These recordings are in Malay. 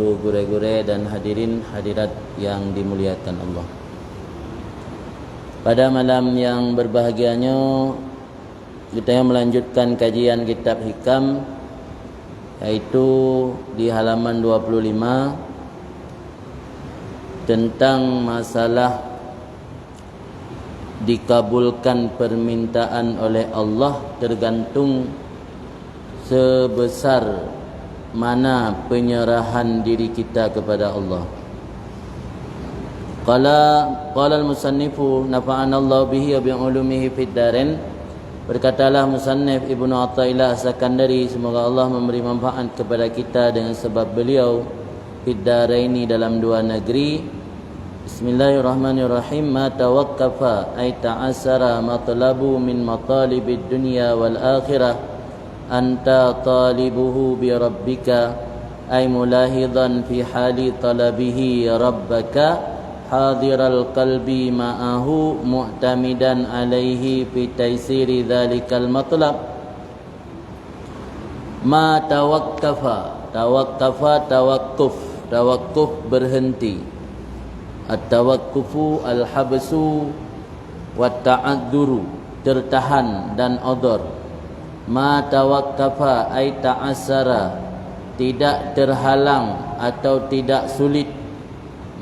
Guru-guru dan hadirin hadirat yang dimuliakan Allah. Pada malam yang berbahagianya kita melanjutkan kajian kitab Hikam, yaitu di halaman 25 tentang masalah dikabulkan permintaan oleh Allah tergantung sebesar mana penyerahan diri kita kepada Allah. Qala al-musannifu nafa'ana Allah bihi wa bi ulumihi fid darin. Berkatalah musannif Ibnu Athaillah As-Sakandari, semoga Allah memberi manfaat kepada kita dengan sebab beliau fid daraini, dalam dua negeri. Bismillahirrahmanirrahim. Ma tawaqqafa ay ta'assara matlabu min matalibid dunya wal akhirah anta talibuhu bi rabbika ay mulahidan fi hali talabihi rabbaka hadiral qalbi ma'ahu mu'tamidan alaihi fi taysiri dhalikal matlab. Ma tawaqqafa tawaqquf berhenti, at-tawaqqufu al-habsu wa ta'adduru tertahan dan odor. Ma tawaqqafa ay ta'assara tidak terhalang atau tidak sulit,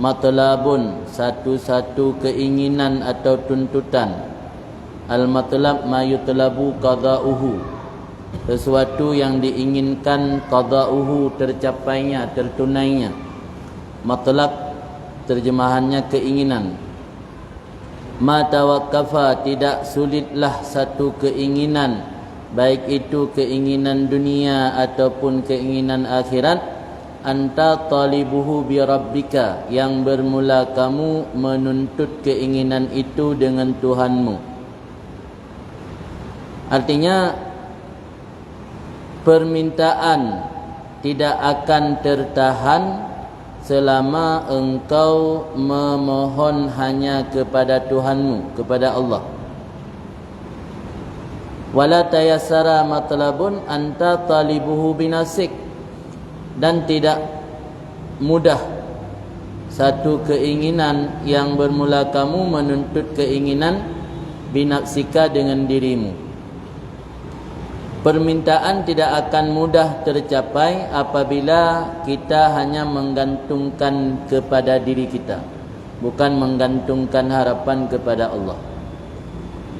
matlabun satu-satu keinginan atau tuntutan, al-matlab ma yutlabu qada'uhu sesuatu yang diinginkan qada'uhu tercapainya, tertunainya. Matlab terjemahannya keinginan. Ma tawaqqafa tidak sulitlah satu keinginan, baik itu keinginan dunia ataupun keinginan akhirat. Anta talibuhu bi rabbika, yang bermula kamu menuntut keinginan itu dengan Tuhanmu. Artinya permintaan tidak akan tertahan selama engkau memohon hanya kepada Tuhanmu, kepada Allah. Wala tayassara matlabun anta talibuhu binasik, dan tidak mudah satu keinginan yang bermula kamu menuntut keinginan binafsika dengan dirimu. Permintaan tidak akan mudah tercapai apabila kita hanya menggantungkan kepada diri kita, bukan menggantungkan harapan kepada Allah.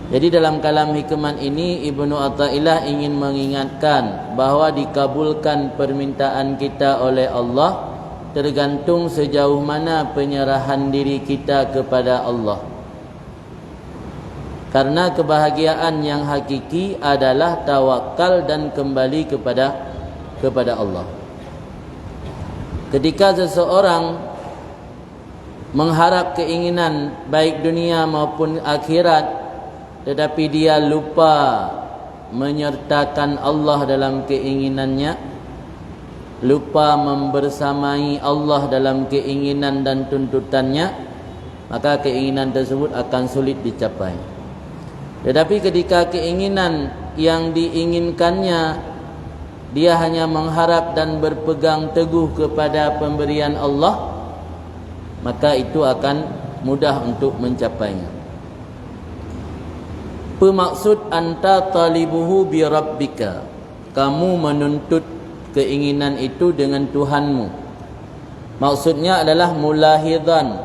Jadi dalam kalam hikmah ini Ibnu Athaillah ingin mengingatkan bahawa dikabulkan permintaan kita oleh Allah tergantung sejauh mana penyerahan diri kita kepada Allah. Karena kebahagiaan yang hakiki adalah tawakal dan kembali kepada Allah. Ketika seseorang mengharap keinginan baik dunia maupun akhirat, tetapi dia lupa menyertakan Allah dalam keinginannya, lupa membersamai Allah dalam keinginan dan tuntutannya, maka keinginan tersebut akan sulit dicapai. Tetapi ketika keinginan yang diinginkannya dia hanya mengharap dan berpegang teguh kepada pemberian Allah, maka itu akan mudah untuk mencapainya. Pemaksud anta talibuhu bi rabbika, kamu menuntut keinginan itu dengan Tuhanmu. Maksudnya adalah mulahidan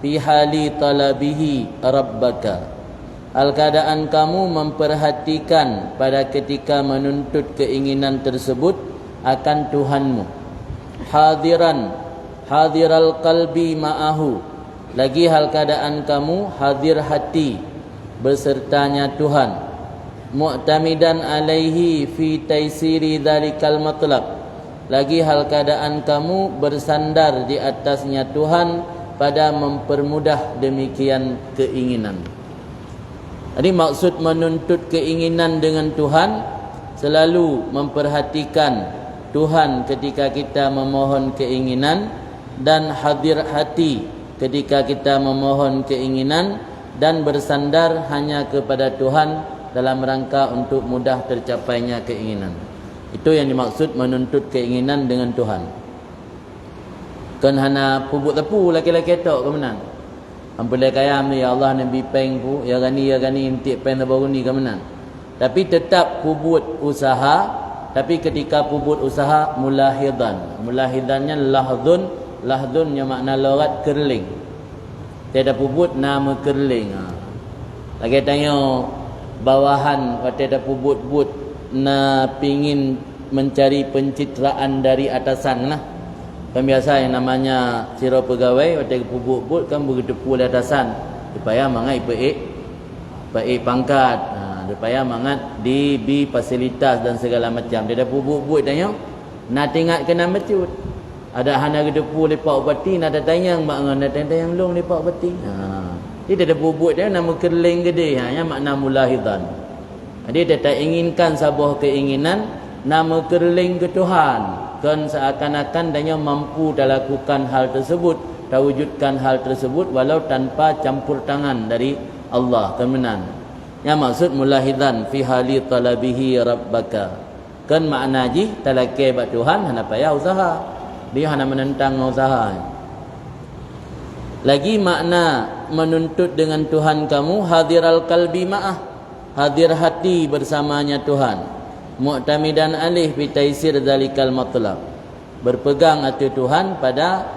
fi hali talabihi rabbaka, al-keadaan kamu memperhatikan pada ketika menuntut keinginan tersebut akan Tuhanmu. Hadiral qalbi ma'ahu, lagi hal keadaan kamu hadir hati bersertanya Tuhan. Mu'tamidan alaihi fi taysiri dhalikal matlab, lagi hal keadaan kamu bersandar di atasnya Tuhan pada mempermudah demikian keinginan. Jadi maksud menuntut keinginan dengan Tuhan, selalu memperhatikan Tuhan ketika kita memohon keinginan, dan hadir hati ketika kita memohon keinginan, dan bersandar hanya kepada Tuhan dalam rangka untuk mudah tercapainya keinginan. Itu yang dimaksud menuntut keinginan dengan Tuhan. Kan hana pubut tepu laki-laki tok ke menan. Ampulai kayam ya Allah Nabi peng pu ya gani intik peng baru ni ke menan. Tapi tetap pubut usaha, tapi ketika pubut usaha mulahidan. Mulahidannya lahdun yang makna logat kerling. Tiada pubut nama kerling. Lagi tanya bawahan waktu ada pubut-but na pingin mencari pencitraan dari atasan lah. Kan biasa yang namanya siro pegawai waktu pubut-but kan begitu pula atasan. Supaya mangat baik pangkat. Supaya mangat di fasilitas dan segala macam. Dia dah pubut-but tanya. Nak tengok kena mecut. Ada hana gedepu lepak obati nak tayang mak ngan tayang long lepak obati. Dia ada bubut dia nama kerling gede yang makna mulahidan. Dia tak inginkan sebuah keinginan nama kerling ke Tuhan. Kan seakan-akan dia mampu lakukan hal tersebut, wujudkan hal tersebut walau tanpa campur tangan dari Allah kemenan. Yang maksud mulahidan fi hali talabihi rabbaka. Kan makna ji talakai bak Tuhan hana payah usaha. Dia hanya menentang usaha. Lagi makna menuntut dengan Tuhan kamu hadiral qalbi ma'ah, hadir hati bersamanya Tuhan. Mu'tamidan alih bi taisir zalikal matlab, berpegang hati Tuhan pada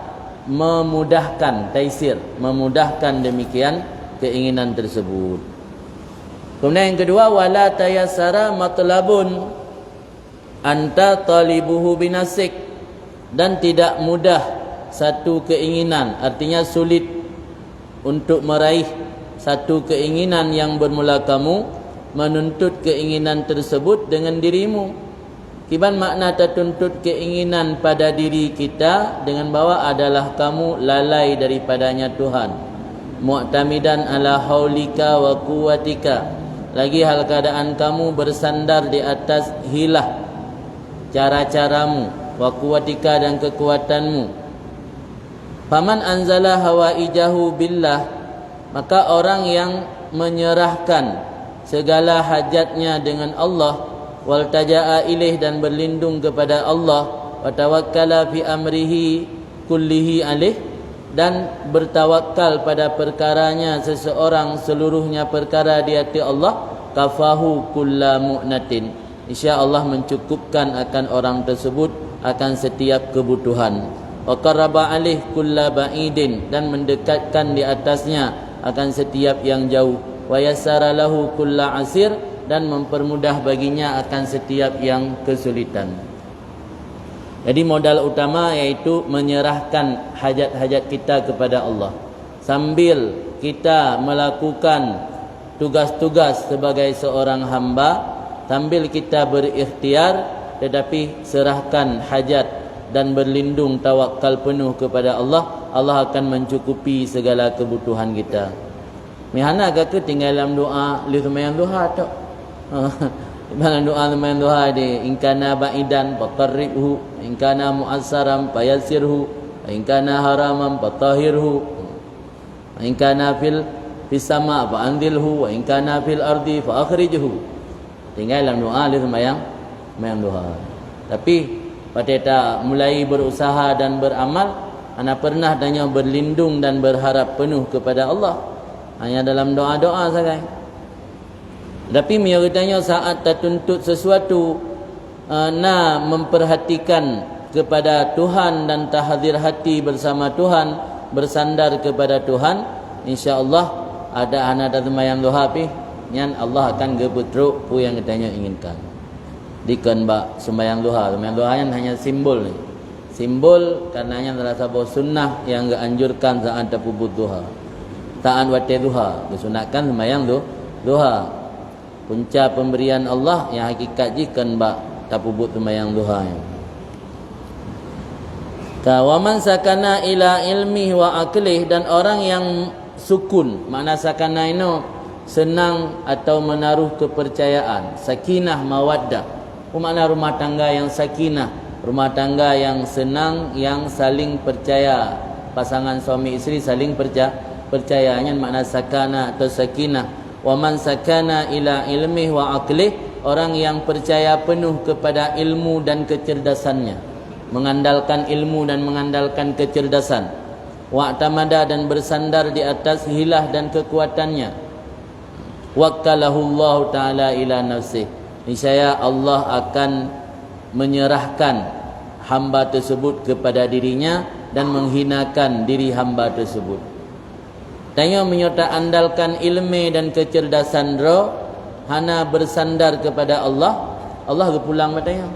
memudahkan taisir, memudahkan demikian keinginan tersebut. Kemudian yang kedua, wala tayassara matlabun anta talibuhu binasik, dan tidak mudah satu keinginan, artinya sulit untuk meraih satu keinginan yang bermula kamu menuntut keinginan tersebut dengan dirimu. Kiban makna tertuntut keinginan pada diri kita dengan bahawa adalah kamu lalai daripadanya Tuhan. Mu'tamidan ala haulika wa quwwatika, lagi hal keadaan kamu bersandar di atas hilah cara-caramu, wa quwwatika dan kekuatanmu. Faman anzala hawaijahu billah, maka orang yang menyerahkan segala hajatnya dengan Allah, wal taja'a ilaih dan berlindung kepada Allah, wa tawakkala fi amrihi kullihi alaih, dan bertawakal pada perkaranya seseorang seluruhnya perkara di hati Allah, kafahu kulla mu'natin, insya-Allah mencukupkan akan orang tersebut akan setiap kebutuhan. Wa qarraba alaih kulla ba'idin, dan mendekatkan di atasnya akan setiap yang jauh. Wa yassara lahu kulla asir, dan mempermudah baginya akan setiap yang kesulitan. Jadi modal utama yaitu menyerahkan hajat-hajat kita kepada Allah sambil kita melakukan tugas-tugas sebagai seorang hamba, sambil kita berikhtiar tetapi serahkan hajat dan berlindung tawakal penuh kepada Allah. Allah akan mencukupi segala kebutuhan kita. Mihana ke tinggal dalam doa li sembahyang duha tok. Dalam doa sembahyang duha di inkana ba'idan faqarribhu, inkana mu'assaram fayassirhu, inkana haraman fatahhirhu, inkana fil sama fa anzilhu, wa inkana fil ardi fa akhrijhu. Tinggal dalam doa li sembahyang duha. Tapi pada mulai berusaha dan beramal, ana pernah danya berlindung dan berharap penuh kepada Allah hanya dalam doa-doa saja. Tapi misalnya saat tertuntut sesuatu, memperhatikan kepada Tuhan dan tahdir hati bersama Tuhan, bersandar kepada Tuhan, insya-Allah ada anak sembahyang duha pi, nyan Allah akan gebetruk pu yang katanya inginkan. Dikan bak sembahyang duha yang hanya simbol ni. Simbol karenanya adalah sebuah sunnah yang dianjurkan saat terpubut duha. Ta'an wate duha, disunatkan sembahyang duha. Punca pemberian Allah yang hakikat jikan bak terpubut sembahyang duha. Wa man sakana ila ilmi wa aqlih, dan orang yang sukun, makna sakana ini senang atau menaruh kepercayaan, sakinah mawaddah. Makna rumah tangga yang sakinah, rumah tangga yang senang, yang saling percaya, pasangan suami isteri saling percayanya makna sakana atau sakinah. Wa man sakana ila ilmihi wa aqlih, orang yang percaya penuh kepada ilmu dan kecerdasannya. mengandalkan ilmu dan mengandalkan kecerdasan. Wa'tamada dan bersandar di atas hilah dan kekuatannya. Wakkalahu Allah Ta'ala ila nafsih. Niscaya Allah akan menyerahkan hamba tersebut kepada dirinya dan menghinakan diri hamba tersebut. Tanya menyerta andalkan ilmu dan kecerdasan roh, hana bersandar kepada Allah, Allah kepulang matanya.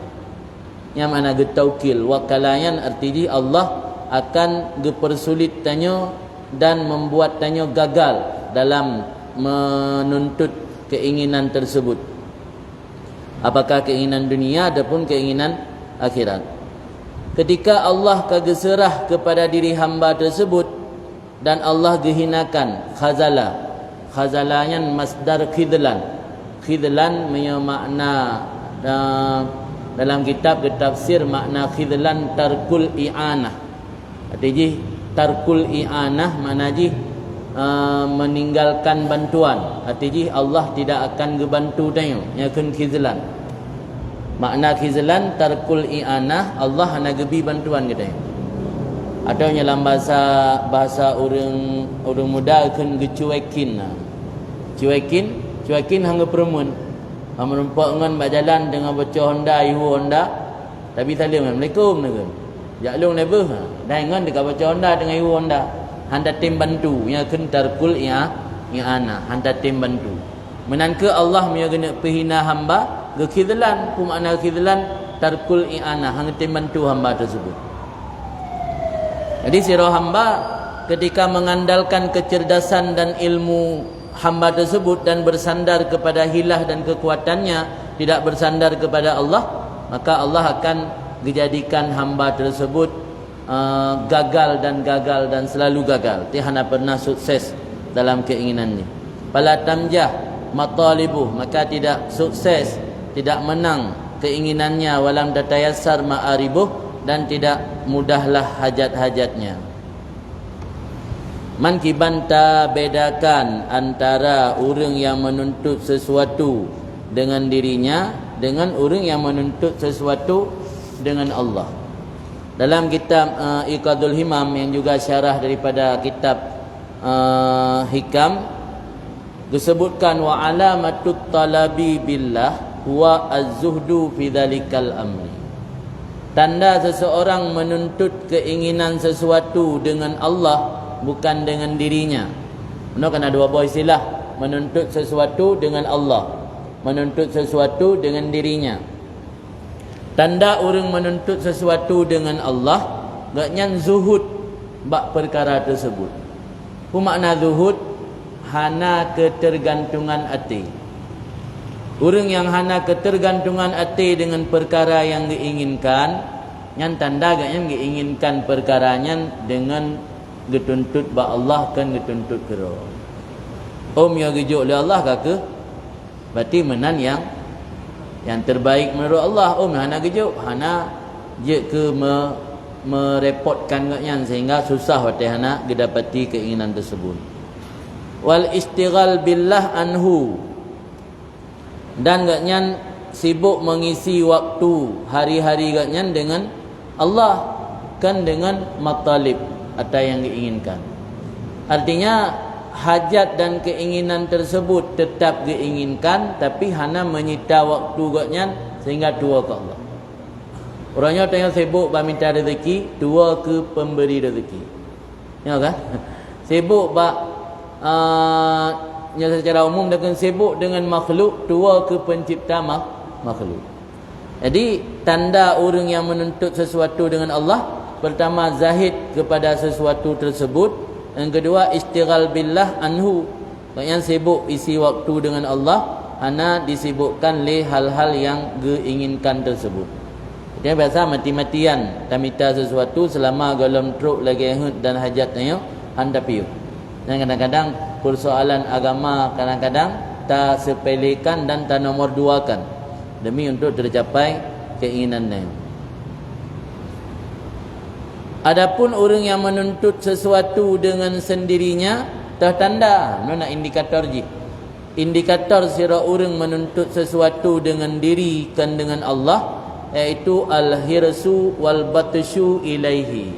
Yang mana getaukil wakalayan artinya Allah akan gepersulit tanya dan membuat tanya gagal dalam menuntut keinginan tersebut. Apakah keinginan dunia ataupun keinginan akhirat. Ketika Allah kageserah kepada diri hamba tersebut dan Allah gehinakan khazala. Khazalanya masdar khidlan. Khidlan punya makna dalam kitab tafsir makna khidlan tarkul i'anah. Artinya tarkul i'anah maknanya meninggalkan bantuan. Artinya Allah tidak akan gebantu tanya. Yang akan khidlan. Makna khizlan tarkul i'anah, Allah hana gebi bantuan kita. Atau dalam bahasa orang muda akan gecuekin. Cuekin hangga perempuan. Merumpak ngan berjalan dengan baca Honda, ihu Honda, tapi salim Assalamualaikum nakan. Jaklung lebih. Dan ngan dekat baca Honda dengan ihu Honda. Handa tim bantu yang akan tarkul i'anah, handa tim bantu. Menanka Allah menyagana pehina hamba Khidlan, ku makna khidlan tarkul i'anah, hang tim bantu hamba tersebut. Jadi sirah hamba ketika mengandalkan kecerdasan dan ilmu hamba tersebut dan bersandar kepada hilah dan kekuatannya, tidak bersandar kepada Allah, maka Allah akan dijadikan hamba tersebut gagal dan selalu gagal. Tiada pernah sukses dalam keinginannya. Fala tamjah matalibuh, maka tidak sukses, tidak menang keinginannya, walam tatayassar ma'aribuh, dan tidak mudahlah hajat-hajatnya. Man kibanta bedakan antara orang yang menuntut sesuatu dengan dirinya dengan orang yang menuntut sesuatu dengan Allah. Dalam kitab Iqadul Himam yang juga syarah daripada kitab Hikam disebutkan wa alamatut talabi billah huwa az-zuhdu fi dzalikal amri. Tanda seseorang menuntut keinginan sesuatu dengan Allah bukan dengan dirinya. Benar kan ada dua istilah, menuntut sesuatu dengan Allah, menuntut sesuatu dengan dirinya. Tanda orang menuntut sesuatu dengan Allah gaknya zuhud bak perkara tersebut. Apa makna zuhud? Hana ketergantungan hati. Orang yang hana ketergantungan hati dengan perkara yang diinginkan, yang tanda gaknya diinginkan perkaranya dengan getuntut ba Allah kan getuntut kero. Om yang gejuk oleh Allah kake? Berarti menan yang terbaik menurut Allah. Om hana gejuk, hana je ke merepotkan gaknya sehingga susah wate hana gedapati keinginan tersebut. Wal istighal billah anhu, dan gaknya sibuk mengisi waktu hari-hari gaknya dengan Allah kan dengan matalib atau yang diinginkan. Artinya hajat dan keinginan tersebut tetap diinginkan, tapi hana menyita waktu gaknya sehingga tua ke Allah. Orangnya tengah sibuk minta rezeki, tua ke pemberi rezeki. Ya kan? Sibuk yang secara umum dengan sibuk dengan makhluk, tua ke pencipta makhluk. Jadi tanda orang yang menuntut sesuatu dengan Allah, pertama zahid kepada sesuatu tersebut, yang kedua istighal billah anhu, yang sibuk isi waktu dengan Allah, hana disibukkan oleh hal-hal yang diinginkan tersebut. Dia biasa mati-matian tak minta sesuatu selama dalam truk lagi dan hajatnya handa piu. Dan kadang-kadang persoalan agama kadang-kadang tak sepelekan dan tak nomor duakan demi untuk tercapai keinginannya. Adapun orang yang menuntut sesuatu dengan sendirinya, tertanda nak indikator je. Indikator sira orang menuntut sesuatu dengan diri kan dengan Allah, iaitu al-hirsu wal batsyu ilaihi.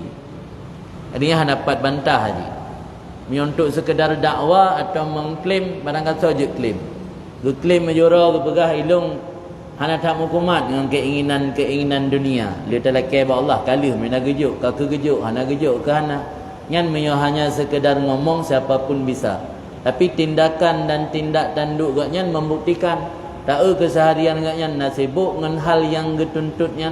Artinya dapat bantah haji. Untuk sekedar dakwah atau mengklaim barang kata je klaim. Klaim majora pegah ilung hana tak hukumat dengan keinginan dunia. Dia tak kira Allah kalih mana gejuk ka kegejuk hana gejuk ke hana. Nyan menyo hanya sekedar ngomong siapapun bisa. Tapi tindakan dan tindak tanduk gaknya membuktikan tak keseharian gaknya nak sibuk dengan hal yang getuntutnya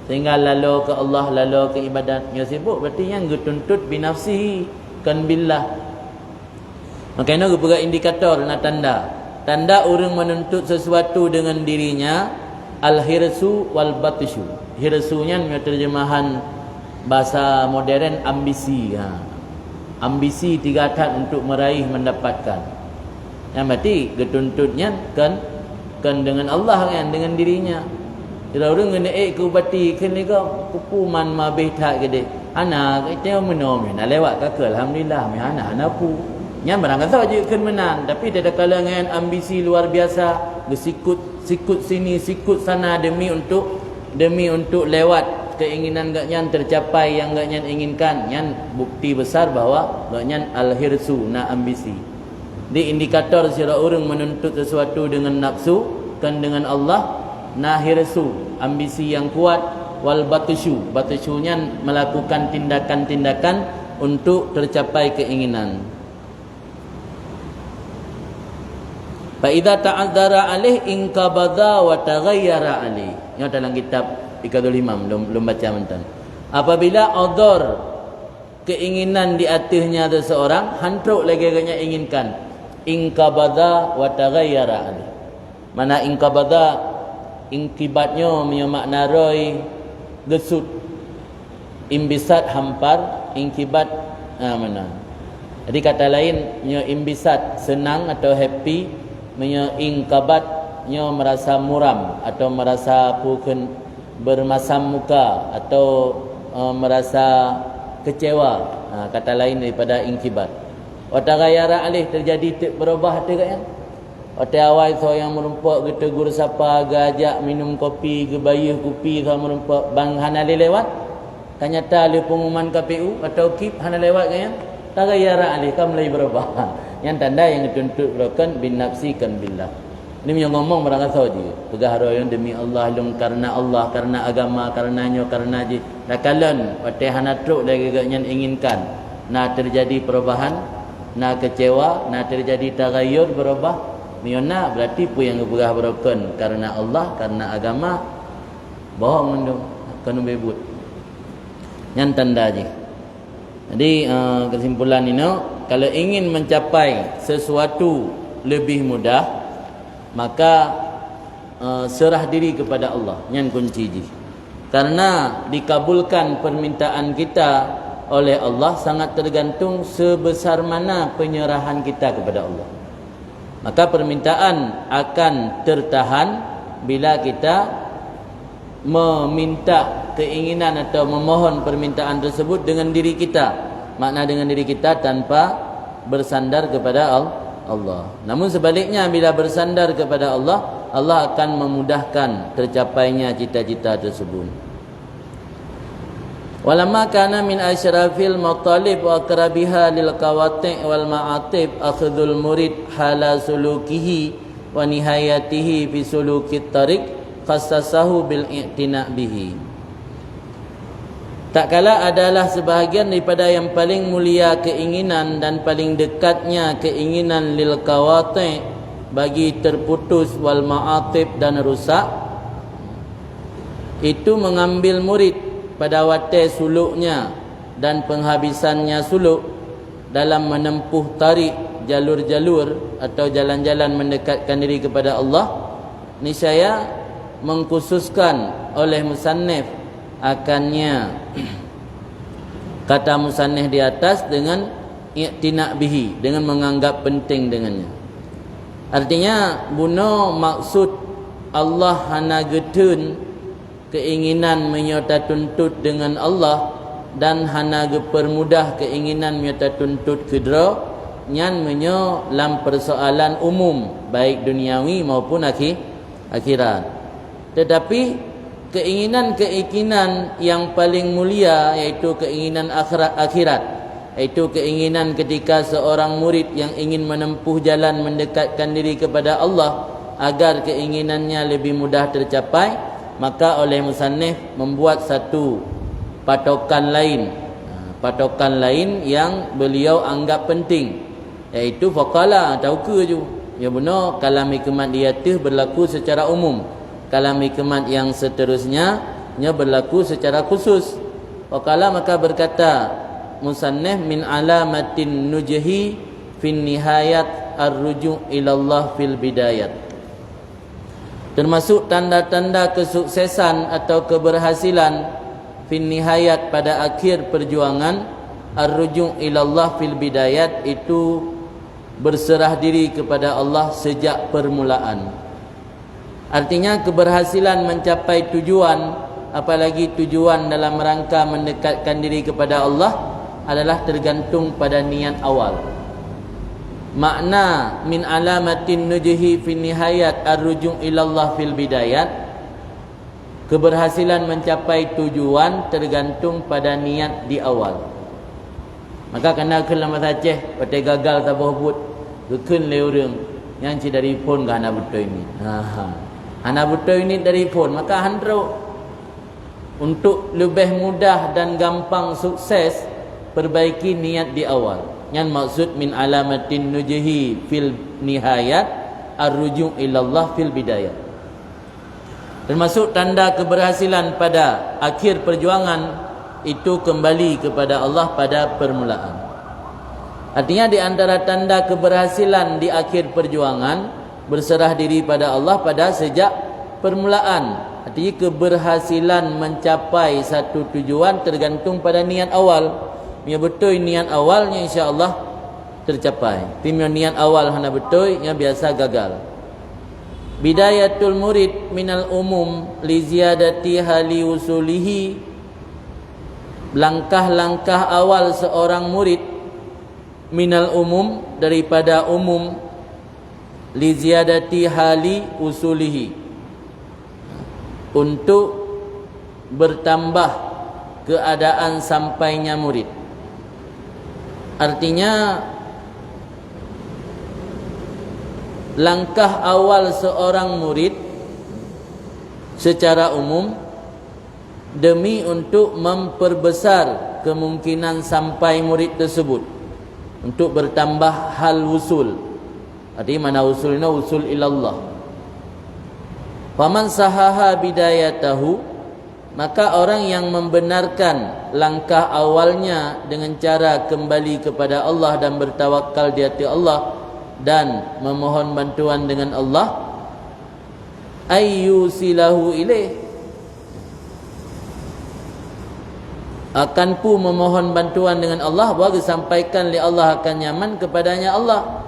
sehingga lalu ke Allah lalu ke ibadat nya sibuk berarti yang getuntut binafsihi kan billah. Makanya juga indikator na tanda orang menuntut sesuatu dengan dirinya al-hirsu wal batsyu. Hirsunya terjemahan bahasa modern ambisi. Ambisi tiga tat untuk meraih mendapatkan. Yang berarti getuntutnya kan dengan Allah kan dengan dirinya. Kalau orang kena ke bati kena ke kupuman mabih tak gede. Anak kita menom nak lewat kakak alhamdulillah mi anak pu. Yang barang kata je kan menang tapi ada kalangan ambisi luar biasa sikut sini sikut sana demi untuk lewat keinginan gaknya tercapai yang gaknya inginkan. Yang bukti besar bahawa gaknya al-hirsu na ambisi. Di indikator sira orang menuntut sesuatu dengan nafsu kan dengan Allah na hirsu ambisi yang kuat wal batsyu nya melakukan tindakan-tindakan untuk tercapai keinginan. Fa idza ta'azzara alaih inkabadha wa taghayyara alaih. Yang dalam kitab Iqadul Imam belum baca mentan. Apabila odor keinginan di atasnya seseorang hantruk lagi agaknya inginkan. Inkabadha wa taghayyara alaih. Mana inkabadha inkibatnya punya makna roy gesut. Imbisat hampar, inkibat mana. Jadi kata lain punya imbisat senang atau happy, punya ingkabat nya merasa muram atau merasa bukan bermasam muka atau merasa kecewa. Kata lain daripada ingkibat. Watagayara alih terjadi berubah hati kan? Ote awal so yang merumpak ke tegur sapa gajak minum kopi ke bayuh kopi so merumpak bang hana lewat kanyata le pengumuman KPU atau KIP hana lewat kan? Tagayara alih kam lagi berubah. Yang tanda yang dituntut berakan bin nafsi kan billah. Ini yang ngomong barang kata je. Pegah royan demi Allah lung karena Allah, karena agama, karenanya, karena je. Dakalan wate hana truk lagi gaknya inginkan. Na terjadi perubahan, na kecewa, na terjadi tagayyur berubah. Miona berarti pu yang pegah berakan karena Allah, karena agama. Bohong mendung kanu bebut. Yang tanda je. Jadi kesimpulan ini, kalau ingin mencapai sesuatu lebih mudah, maka serah diri kepada Allah. Yang kunci ji. Karena dikabulkan permintaan kita oleh Allah sangat tergantung sebesar mana penyerahan kita kepada Allah. Maka permintaan akan tertahan bila kita meminta keinginan atau memohon permintaan tersebut dengan diri kita. Makna dengan diri kita tanpa bersandar kepada Allah. Namun sebaliknya bila bersandar kepada Allah, Allah akan memudahkan tercapainya cita-cita tersebut. Walamma kana min asyrafil matalib wa akrabiha lil qawati' wal ma'atib akhdhul murid hala sulukihi wa nihayatihi fi sulukit tariq khassasahu bil i'tina' bihi. Tak kala adalah sebahagian daripada yang paling mulia keinginan dan paling dekatnya keinginan lil qawati' bagi terputus wal ma'atib dan rusak, itu mengambil murid pada waktu suluknya dan penghabisannya suluk dalam menempuh tarik jalur-jalur atau jalan-jalan mendekatkan diri kepada Allah. Niscaya mengkhususkan oleh musannif akannya kata musannif di atas dengan i'tina' bihi, dengan menganggap penting dengannya. Artinya buno maksud Allah hana getun keinginan menyerta tuntut dengan Allah dan hana gepermudah keinginan menyerta tuntut kedra nyan menyo lam persoalan umum baik duniawi maupun akhirat. Tetapi keinginan yang paling mulia, iaitu keinginan akhirat, iaitu keinginan ketika seorang murid yang ingin menempuh jalan mendekatkan diri kepada Allah agar keinginannya lebih mudah tercapai, maka oleh musannif membuat satu patokan lain yang beliau anggap penting, iaitu faqala, tahu ke je ya benar, kalam hikmat dia tu berlaku secara umum, kalam hikmat yang seterusnya nya berlaku secara khusus. Faqala, maka berkata musannif, min alamatin nujhi fin nihayat ar-ruju' ila Allah fil bidayat, termasuk tanda-tanda kesuksesan atau keberhasilan fin nihayat pada akhir perjuangan, ar-ruju' ila Allah fil bidayat itu berserah diri kepada Allah sejak permulaan. Artinya keberhasilan mencapai tujuan, apalagi tujuan dalam rangka mendekatkan diri kepada Allah, adalah tergantung pada niat awal. Makna min alamatin nujhi fi nihayat ar-ruju' ila Allah fil bidayat, keberhasilan mencapai tujuan tergantung pada niat di awal. Maka kena kelam Aceh patai gagal tabah but gekun le urang yang ci dari pun ke hana betul ini. Hana betul ini dari pun, maka handro untuk lebih mudah dan gampang sukses, perbaiki niat di awal. Yang maksud min alamatin nujhi fil nihayat ar-ruju' ila Allah fil bidayah, termasuk tanda keberhasilan pada akhir perjuangan itu kembali kepada Allah pada permulaan. Artinya di antara tanda keberhasilan di akhir perjuangan, berserah diri pada Allah pada sejak permulaan. Artinya keberhasilan mencapai satu tujuan tergantung pada niat awal. Ya betul niat awalnya insya-Allah tercapai. Timnya niat awal hana betul, yang biasa gagal. Bidayatul murid minal umum li ziyadati hali usulihi, langkah-langkah awal seorang murid minal umum, daripada umum, li ziyadati hali usulihi, untuk bertambah keadaan sampainya murid. Artinya langkah awal seorang murid secara umum demi untuk memperbesar kemungkinan sampai murid tersebut, untuk bertambah hal usul. Artinya mana usul ini? Usul ilallah. Faman sahaha bidayatahu, maka orang yang membenarkan langkah awalnya dengan cara kembali kepada Allah dan bertawakal di hati Allah dan memohon bantuan dengan Allah, ayyusilahu ilaih, akan pu memohon bantuan dengan Allah, bagi sampaikan li Allah akan nyaman kepadanya Allah.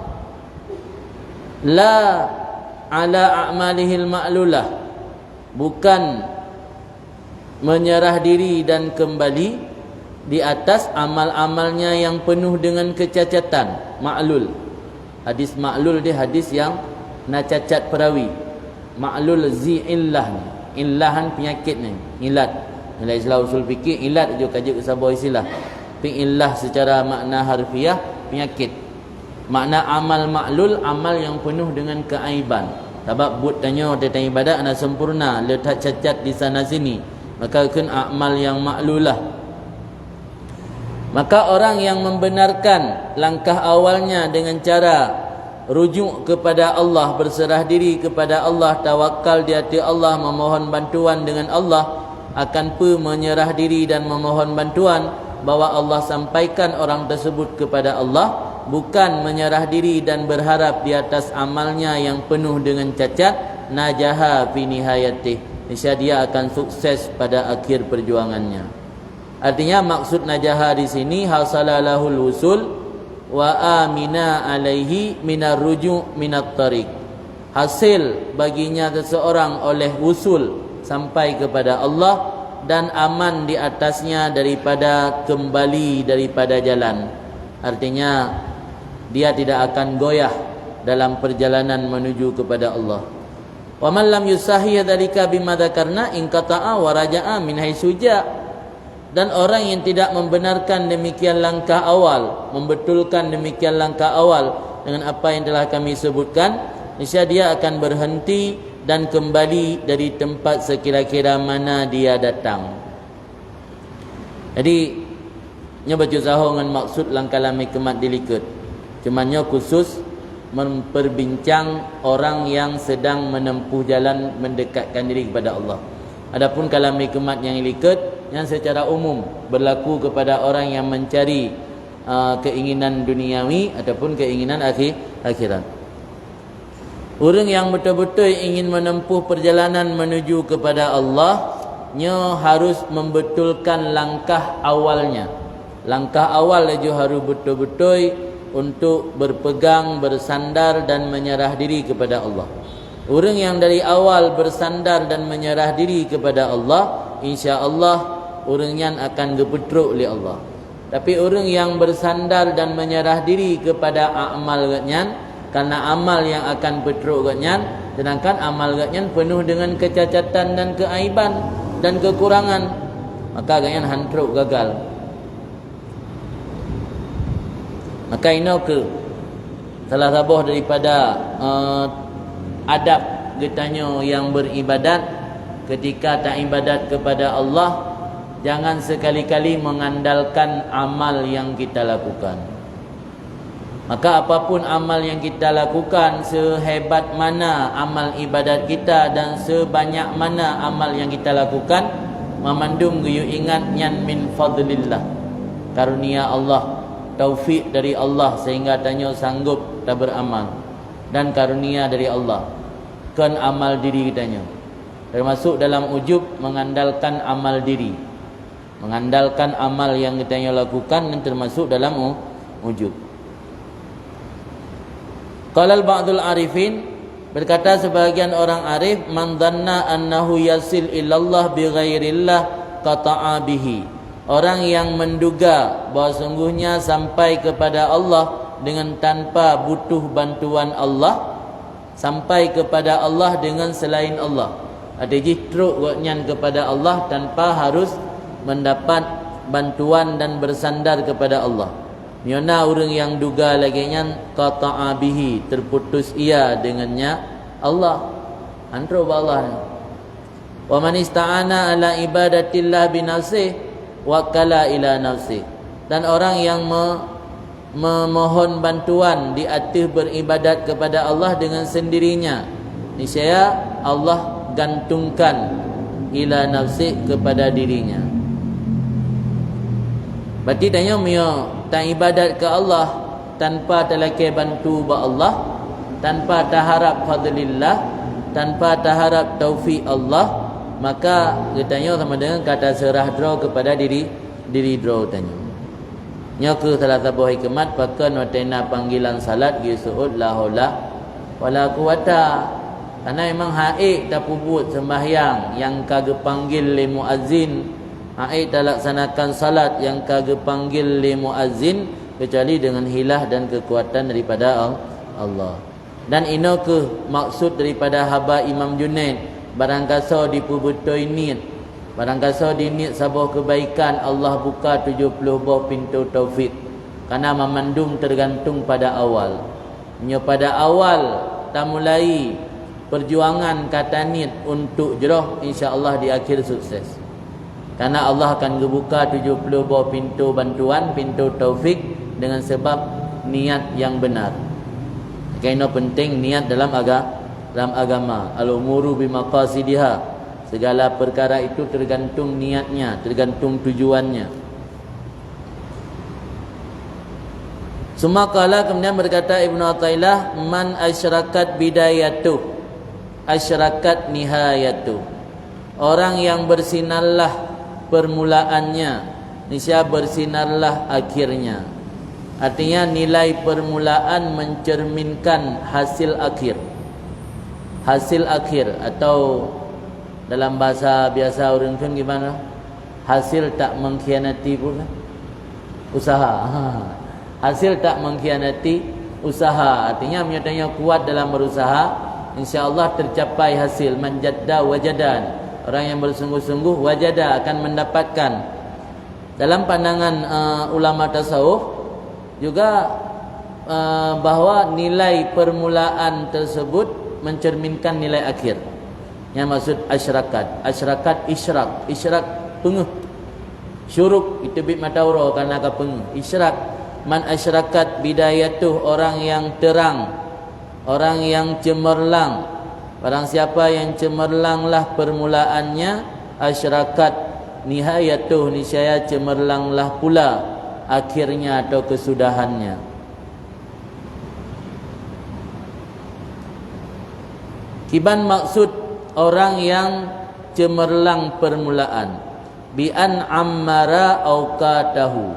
La ala a'malihil ma'lulah, bukan menyerah diri dan kembali di atas amal-amalnya yang penuh dengan kecacatan. Ma'lul, hadis ma'lul dia hadis yang nak cacat perawi. Ma'lul zi illah ni, illahan penyakit ni, ilat. Dalam istilah usul fikir, ilat je kaji kesabar istilah. Tapi illah secara makna harfiah penyakit. Makna amal ma'lul, amal yang penuh dengan keaiban. Sebab but tanya ibadat anda sempurna, letak cacat di sana sini, maka kan amal yang ma'lulah. Maka orang yang membenarkan langkah awalnya dengan cara rujuk kepada Allah, berserah diri kepada Allah, tawakal di hati Allah, memohon bantuan dengan Allah, akan pun menyerah diri dan memohon bantuan, bahwa Allah sampaikan orang tersebut kepada Allah, bukan menyerah diri dan berharap di atas amalnya yang penuh dengan cacat, najaha fi nihayatih, niscaya dia akan sukses pada akhir perjuangannya. Artinya maksud najaha di sini hasalalahul usul wa amina alaihi minar ruju' minat tariq, hasil baginya seseorang oleh usul, sampai kepada Allah, dan aman di atasnya daripada kembali daripada jalan. Artinya dia tidak akan goyah dalam perjalanan menuju kepada Allah. Wa man lam yusahi dzalika bima dzakarna in qata'a wa raja'a min haitsu ja'. Dan orang yang tidak membenarkan demikian langkah awal, membetulkan demikian langkah awal dengan apa yang telah kami sebutkan, niscaya dia akan berhenti dan kembali dari tempat sekira-kira mana dia datang. Jadi nya baca sahur dengan maksud langkah lami kemat dilikat. Cumanya khusus memperbincang orang yang sedang menempuh jalan mendekatkan diri kepada Allah. Adapun kalam hikmat yang likat yang secara umum berlaku kepada orang yang mencari keinginan duniawi ataupun keinginan akhirat. Orang yang betul-betul ingin menempuh perjalanan menuju kepada Allah, nya harus membetulkan langkah awalnya. Langkah awal itu harus betul-betul untuk berpegang, bersandar dan menyerah diri kepada Allah. Orang yang dari awal bersandar dan menyerah diri kepada Allah, insya-Allah orangnya akan gepetruk oleh Allah. Tapi orang yang bersandar dan menyerah diri kepada amal gatnya, karena amal yang akan petruk gatnya, sedangkan amal gatnya penuh dengan kecacatan dan keaiban dan kekurangan, maka gatnya hantruk gagal. Maka ini ke salah satu daripada adab getanya yang beribadat, ketika tak ibadat kepada Allah, jangan sekali-kali mengandalkan amal yang kita lakukan. Maka apapun amal yang kita lakukan, sehebat mana amal ibadat kita dan sebanyak mana amal yang kita lakukan, memandung you ingat nyan min fadlillah, karunia Allah, taufik dari Allah sehingga tanya sanggup tak beramal, dan karunia dari Allah kan amal diri kitanya, termasuk dalam ujub mengandalkan amal diri, mengandalkan amal yang kitanya lakukan, dan termasuk dalam ujub. Qala ba'dul arifin, berkata sebagian orang arif, man dhanna annahu yasil ilallah bighairillah qata'a bihi. Orang yang menduga bahawa sungguhnya sampai kepada Allah dengan tanpa butuh bantuan Allah, sampai kepada Allah dengan selain Allah. Ada jitruk gotnyan kepada Allah tanpa harus mendapat bantuan dan bersandar kepada Allah. Miona orang yang duga lagi nyan qata'a bihi, terputus ia dengannya Allah. Antro Allah. Wa man ista'ana ala ibadatillah binafsihi wakala ila nafsi. Dan orang yang memohon bantuan di atas beribadat kepada Allah dengan sendirinya, niscaya Allah gantungkan ila nafsi kepada dirinya. Berarti tanya mio tak ibadat ke Allah tanpa telaki bantu ba Allah, tanpa taharap fadlillah, tanpa taharap taufik Allah, maka katanya sama dengan kata serah draw kepada diri draw tanya. Nya ke salah satu hikmat pakan watena panggilan salat gi suud la haula wala quwata. Karena memang haik tak pubut sembahyang yang kagak panggil li muazzin, haik tak laksanakan salat yang kagak panggil li muazzin kecuali dengan hilah dan kekuatan daripada Allah. Dan ini ke maksud daripada haba Imam Junaid, barang kasa dipubutoi niat, barang kasa diniat sabah kebaikan, Allah buka 70 buah pintu taufik. Karena memandung tergantung pada awal. Nya pada awal tak mulai perjuangan kata niat untuk jerah, insya-Allah di akhir sukses. Karena Allah akan membuka 70 buah pintu bantuan, pintu taufik dengan sebab niat yang benar. Kena penting niat dalam agama. Al-umuru bimaqasidiha, segala perkara itu tergantung niatnya, tergantung tujuannya. Sumakala kemudian berkata Ibnu Athaillah, man asyrakat bidayatu asyrakat nihayatu. Orang yang bersinarlah permulaannya, niscaya bersinarlah akhirnya. Artinya nilai permulaan mencerminkan hasil akhir. Hasil akhir, atau dalam bahasa biasa orang pun gimana? Hasil tak mengkhianati pun usaha. Hasil tak mengkhianati usaha. Artinya menyatanya kuat dalam berusaha, insya-Allah tercapai hasil. Man jadda wajadan, orang yang bersungguh-sungguh wajada akan mendapatkan. Dalam pandangan ulama tasawuf juga bahawa nilai permulaan tersebut mencerminkan nilai akhir. Yang maksud asyrakat, asyrakat isyrak pengeh. Syuruk itu bit mataura kerana ka pengeh. Isyrak man asyrakat bidayatuh, orang yang terang, orang yang cemerlang. Barang siapa yang cemerlanglah permulaannya, asyrakat nihayatuh, niscaya cemerlanglah pula akhirnya atau kesudahannya. Kiban maksud orang yang cemerlang permulaan, bi an ammara auqatahu,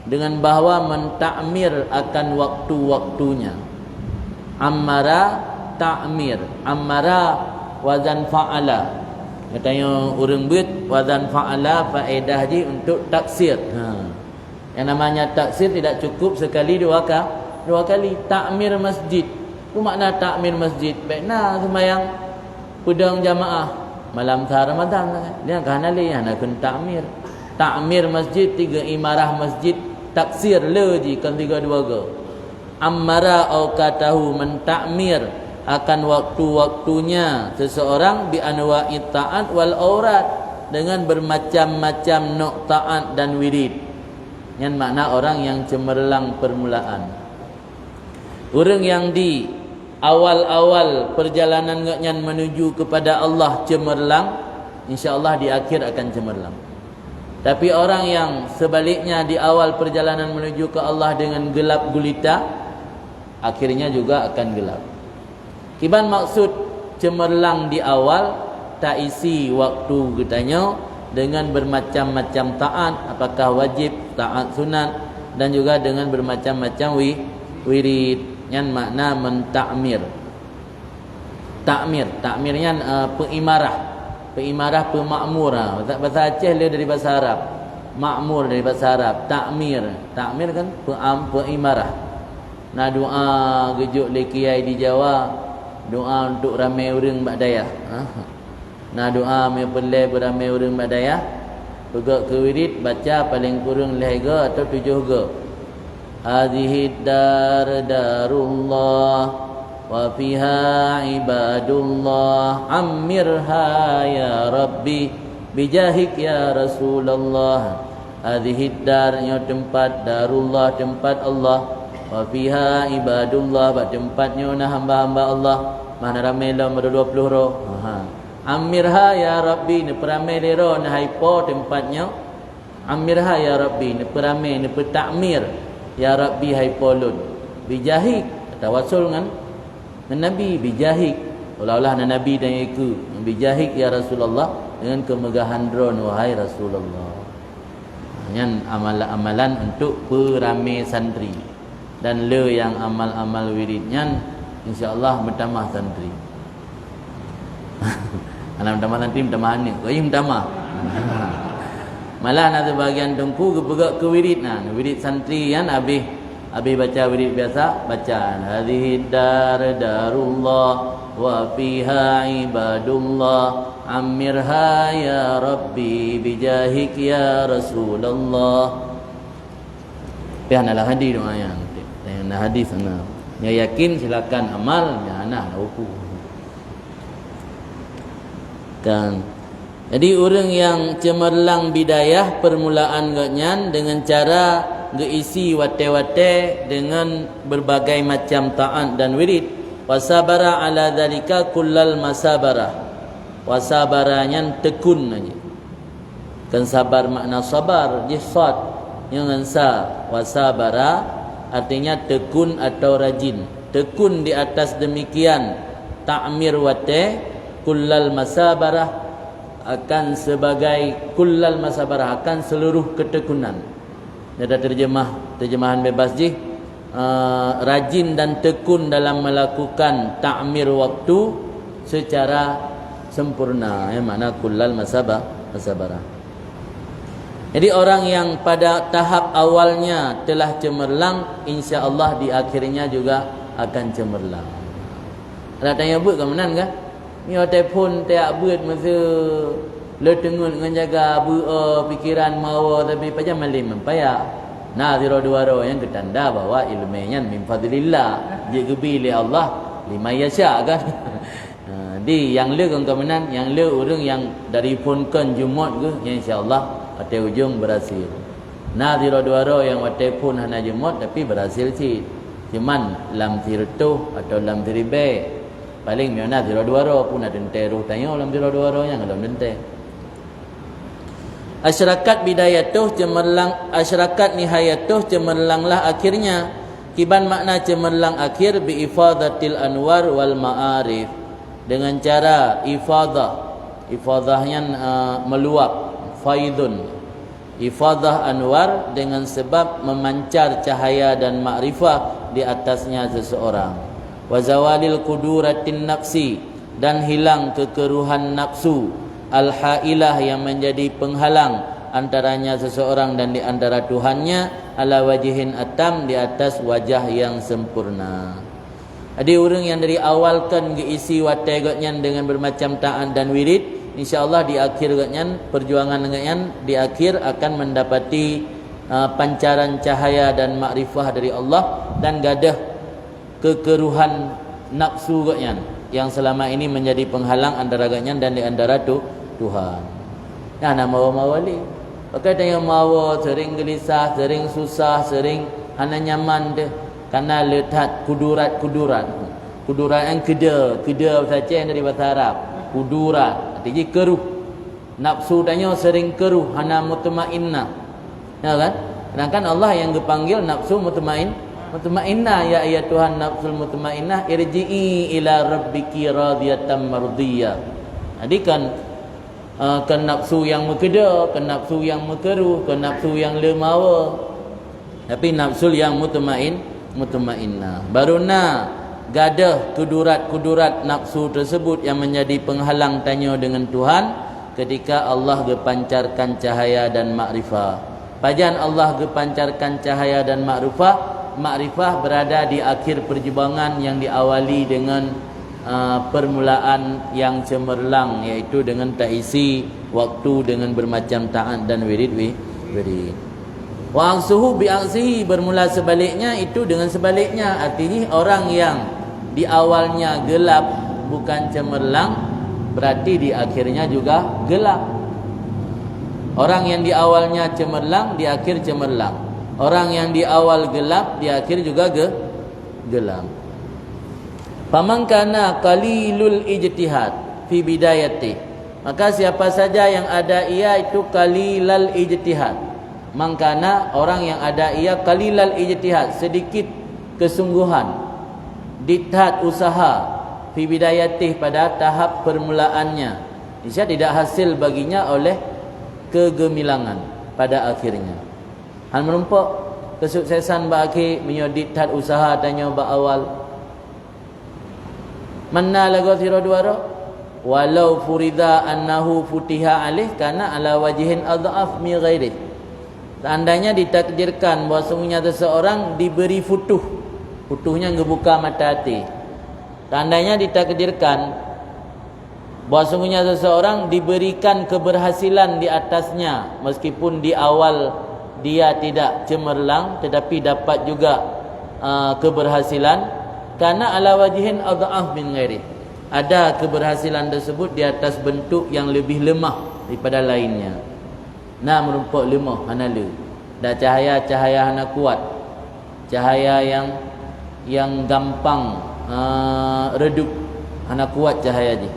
dengan bahawa mentakmir akan waktu-waktunya. Ammara ta'mir, ammara wazan fa'ala. Katanya orang buat wazan fa'ala faedah je untuk taksir. Yang namanya taksir tidak cukup sekali dua kali. Takmir masjid, itu makna takmir masjid. Baiklah sembahyang pudang jamaah malam sehari Ramadan dia kan ali nak takmir. Takmir masjid, 3 imarah masjid, taksir le ji kan 3 2 ke. Ammara auqatahu, mentakmir akan waktu-waktunya seseorang bi anwa'i ta'at wal aurat, dengan bermacam-macam nok taat dan wirid. Yang makna orang yang cemerlang permulaan. Orang yang di awal-awal perjalanan ngaknya menuju kepada Allah cemerlang, insya-Allah di akhir akan cemerlang. Tapi orang yang sebaliknya di awal perjalanan menuju ke Allah dengan gelap gulita, akhirnya juga akan gelap. Kiban maksud cemerlang di awal, tak isi waktu katanya dengan bermacam-macam taat, apakah wajib, taat sunat, dan juga dengan bermacam-macam wirid. Yang makna mentakmir. Takmirnya pengimarah pemakmur. Bahasa Aceh dia dari bahasa Arab. Makmur dari bahasa Arab. Takmir kan pengimarah. Nah doa gejuk le kiai di Jawa, doa untuk ramai orang badaya. Nah doa me pele beramai orang badaya. Pegak ke wirid baca paling kurang 5 atau 7 ge. Hadhihi dar darullah wa fiha ibadullah ammirha ya rabbi bijahik ya Rasulullah. Hadhihi dar, tempat darullah, tempat Allah, wa fiha ibadullah, tempatnya nah hamba-hamba Allah, mana ramai lah 20 roh. Ammirha ya rabbi, ni peramai lero nah haipo tempatnya. Ammirha ya rabbi, ni peramai ni petakmir. Ya Rabbi hai polun bijahik, tawasul dengan Nabi bijahik, olah-olah Nabi dan iku bijahik ya Rasulullah, dengan kemegahan drone wahai Rasulullah. Yang amalan-amalan untuk peramai santri, dan le yang amal-amal wiridnya insya-Allah bertambah santri. Alam tambah santri bertambah ni, kau yang bertambah. Malah ada bahagian tungku kepegak ke wirid. Nah, wirid santri kan habis baca wirid biasa, bacaan hadhihi darullah wa fiha ibadullah ammirha ya rabbi bijahik ya Rasulullah. Pian ala hadis doa yang hadis sana. Yang yakin silakan amal, jangan lah upu. Kan jadi orang yang cemerlang bidayah permulaan gaknyan dengan cara geisi wate-wate dengan berbagai macam taat dan wirid. Wasabara ala dzalika kullal masabarah. Wasabaranya tekun aja. Kan sabar makna sabar jihad yang ansa. Wasabara artinya tekun atau rajin. Tekun di atas demikian ta'mir wate kullal masabarah, akan sebagai kullal masabarah, akan seluruh ketekunan. Ada terjemahan bebas je. Rajin dan tekun dalam melakukan takmir waktu secara sempurna. Yang mana kullal masabarah. Jadi orang yang pada tahap awalnya telah cemerlang, insya-Allah di akhirnya juga akan cemerlang. Ada tanya buat ke menan ke? Ni telefon tiap buat masa le tengun dengan jaga pikiran mawa tapi pajak malim payah. Nah dua yang ketanda bahwa ilmunya min fadlillah. Dia gebi li Allah lima yasha kan. Di yang le ke menan, yang le orang yang dari phone-kan Jumaat ke yang insya-Allah pada ujung berhasil. Nah dua yang telefon hana Jumaat tapi berhasil sih. Cuman lam tirtu atau lam tiribe paling miona dua pun ada teruh tanya lam dua yang dalam dente. Asyarakat bidayatuh cemerlang, asyarakat nihayatuh cemerlanglah akhirnya. Kiban makna cemerlang akhir bi ifadatil anwar wal ma'arif, dengan cara ifadahnya meluap, faidun, ifadah anwar dengan sebab memancar cahaya dan makrifah di atasnya seseorang. Wa zawalil quduratin nafsi, dan hilang kekeruhan nafsu, al-hailah yang menjadi penghalang antaranya seseorang dan di antara Tuhannya, ala wajihin atam, di atas wajah yang sempurna. Ada orang yang dari awal kan isi watai gotnya dengan bermacam taat dan wirid, insya-Allah di akhir gotnya perjuangan dengan di akhir akan mendapati pancaran cahaya dan makrifah dari Allah dan gadah kekeruhan nafsu gotnya yang selama ini menjadi penghalang antara gotnya dan di antara Tuhan. Nah, nama mawali. Pakai tanya mawa sering gelisah, sering susah, sering hana nyaman deh. Karena letak kudurat yang keda saja yang dari bahasa Arab. Kudurat artinya keruh. Nafsu tanya sering keruh, hana mutmainnah. Ya kan? Sedangkan Allah yang dipanggil nafsu mutmainnah, ya ayat Tuhan nafsul mutmainnah irji'i ila rabbiki radiyatan mardiyah. Jadi kan ke nafsu yang mekeda, ke nafsu yang mekeruh, ke nafsu yang lemawa, tapi nafsu yang mutmainnah. Baruna gadah kudurat nafsu tersebut yang menjadi penghalang tanya dengan Tuhan ketika Allah gepancarkan cahaya dan makrifah. Pajan Allah gepancarkan cahaya dan makrifah berada di akhir perjuangan yang diawali dengan permulaan yang cemerlang, yaitu dengan taisi waktu dengan bermacam taat dan wirid. Wa angsuhu bi angsihi, bermula sebaliknya itu dengan sebaliknya. Artinya orang yang di awalnya gelap bukan cemerlang, berarti di akhirnya juga gelap. Orang yang di awalnya cemerlang, di akhir cemerlang. Orang yang di awal gelap, di akhir juga gelap. Faman kana qalilul ijtihad fi bidayati, maka siapa saja yang ada ia itu qalilal ijtihad. Mangkana orang yang ada ia qalilal ijtihad, sedikit kesungguhan, dithat usaha, fi bidayati, pada tahap permulaannya, ia tidak hasil baginya oleh kegemilangan pada akhirnya. Hal merumpak kesuksesan bagi menyodit dithat usaha tanya ba awal. Manna lagathira duara walau furida annahu futiha alih kana ala wajhin adhaf mi ghairi. Seandainya ditakdirkan bahawa sungguhnya seseorang diberi futuhnya ngebuka mata hati. Seandainya ditakdirkan bahawa sungguhnya seseorang diberikan keberhasilan di atasnya, meskipun di awal dia tidak cemerlang tetapi dapat juga keberhasilan, karena ala wajihin adhaf min ghairi, ada keberhasilan tersebut di atas bentuk yang lebih lemah daripada lainnya. Nah, merumpak lemah hana le. Dah cahaya hana kuat. Cahaya yang gampang redup, hana kuat cahaya je.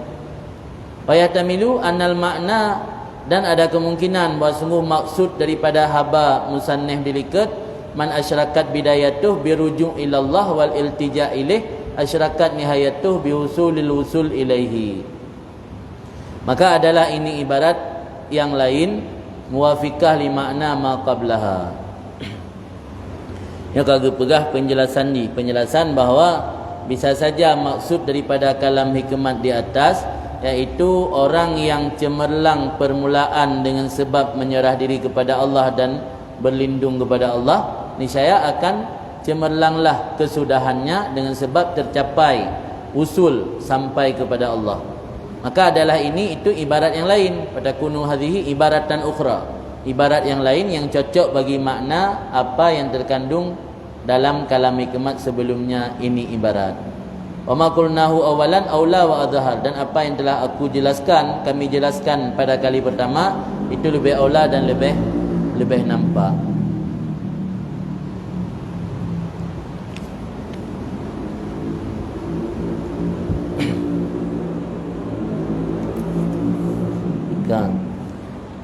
Payah tamilu anal makna, dan ada kemungkinan bahawa sungguh maksud daripada haba musannif dilikat man asyrakat bidayatuh biruju' ilallah wal iltija' ilaih, asyrakat nihayatuh bihusulil wusul ilaihi. Maka adalah ini ibarat yang lain muwafiqah li makna ma qablaha. Ya, kagak pegah penjelasan bahawa bisa saja maksud daripada kalam hikmat di atas, yaitu orang yang cemerlang permulaan dengan sebab menyerah diri kepada Allah dan berlindung kepada Allah, niscaya akan cemerlanglah kesudahannya dengan sebab tercapai usul sampai kepada Allah. Maka adalah ini itu ibarat yang lain. Pada kunu hadhihi ibaratan ukhra, ibarat yang lain yang cocok bagi makna apa yang terkandung dalam kalam hikmat sebelumnya. Ini ibarat wa ma qulnahu awalan aula wa adhar, dan apa yang telah aku jelaskan, kami jelaskan pada kali pertama, itu lebih aula dan lebih nampak.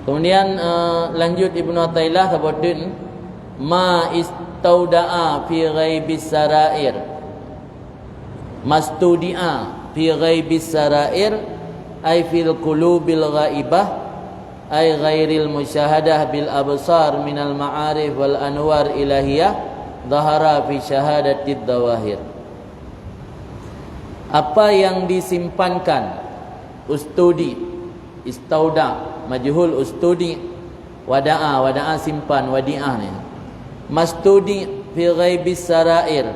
Kemudian lanjut Ibnu Athaillah sebutkan ma istauda'a fi ghaibis sarair, mastudi'a fi ghaibis sarair ay fil qulubil ghaibah ay ghairil musyahadah bil absar minal ma'arif wal anwar ilahiyah dhahara fi syahadatid dawahir. Apa yang disimpankan, ustudi, istauda majhul, ustudi wada'a simpan, wadi'ah ni. Mastudi fi ghaibis sarair,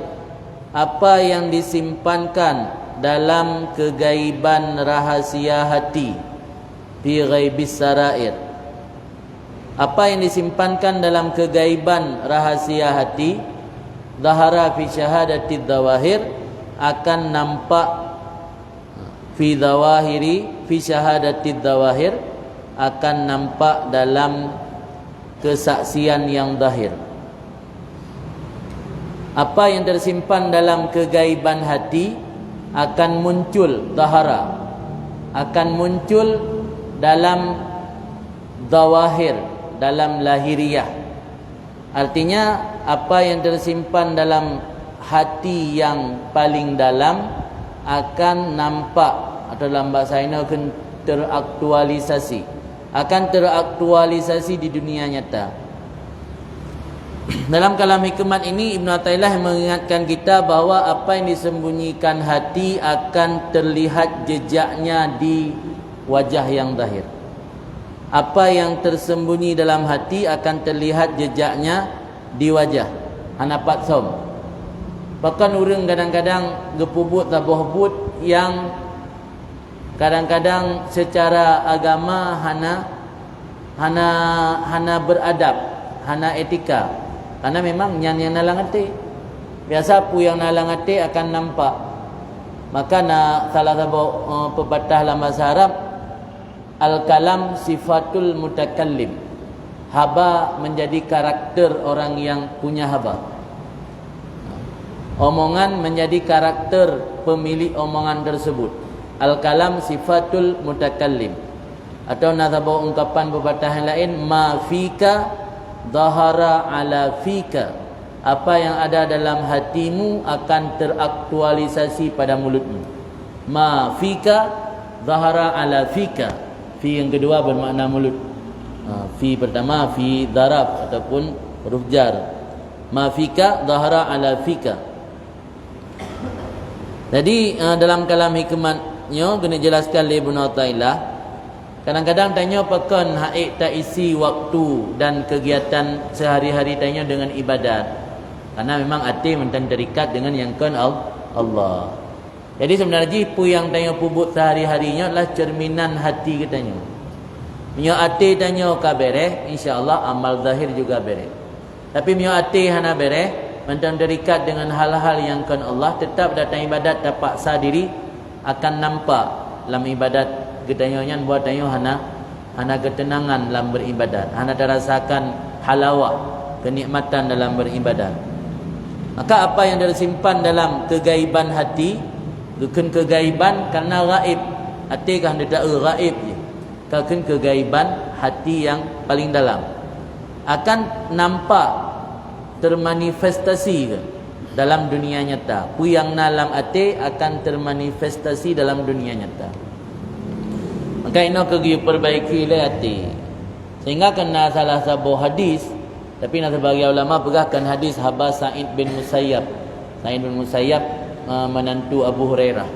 apa yang disimpankan dalam kegaiban rahasia hati. Fi ghaibis sarair, apa yang disimpankan dalam kegaiban rahasia hati. Zahara fi syahadatid dawahir, akan nampak fi dawahiri, fi syahadatid dawahir, akan nampak dalam kesaksian yang zahir. Apa yang tersimpan dalam kegaiban hati akan muncul, zahara, akan muncul dalam zawahir, dalam lahiriah. Artinya apa yang tersimpan dalam hati yang paling dalam akan nampak, atau dalam bahasa ini akan teraktualisasi, di dunia nyata. Dalam kalam hikmat ini Ibnu Athaillah mengingatkan kita bahawa apa yang disembunyikan hati akan terlihat jejaknya di wajah yang zahir. Apa yang tersembunyi dalam hati akan terlihat jejaknya di wajah. Hanapat som. Bahkan orang kadang-kadang gepubut tabuh-but yang kadang-kadang secara agama hana beradab, hana etika. Karena memang yang nalang hati. Biasa pu yang nalang hati akan nampak. Maka salah satu pepatah dalam bahasa Arab, al-kalam sifatul mutakallim. Haba menjadi karakter orang yang punya haba. Omongan menjadi karakter pemilik omongan tersebut. Al-kalam sifatul mutakallim. Atau nazabah ungkapan pepatah yang lain, ma fika dhahara ala fika, apa yang ada dalam hatimu akan teraktualisasi pada mulutmu. Ma fika dhahara ala fika. Fi yang kedua bermakna mulut. Fi pertama fi darab ataupun huruf jar. Ma fika dhahara ala fika. Jadi dalam kalam hikmatnya kena jelaskan oleh Ibnu Athaillah. Kadang-kadang tanya pakan haid tak isi waktu dan kegiatan sehari-hari tanya dengan ibadat. Karena memang hati mentan terikat dengan yang kan Allah. Jadi sebenarnya pu yang tanya pubut sehari-harinya adalah cerminan hati katanya. Mio hati tanya ka bereh, insya-Allah amal zahir juga bereh. Tapi mio hati hana bereh, mentan terikat dengan hal-hal yang kan Allah, tetap datang ibadat tak paksa diri akan nampak dalam ibadat. Ketanya buat tanya hana ketenangan dalam beribadat, hana terasakan halawah, kenikmatan dalam beribadat. Maka apa yang tersimpan dalam kegaiban hati, bukan kegaiban karena gaib. Hati kan tidak gaib je. Kan kegaiban hati yang paling dalam akan nampak termanifestasi dalam dunia nyata. Pu yang dalam hati akan termanifestasi dalam dunia nyata. Maka ini kegi perbaiki le hati. Sehingga kena salah satu hadis, tapi nak sebagai ulama pegahkan hadis Haba Sa'id bin Musayyab. Sa'id bin Musayyab menantu Abu Hurairah.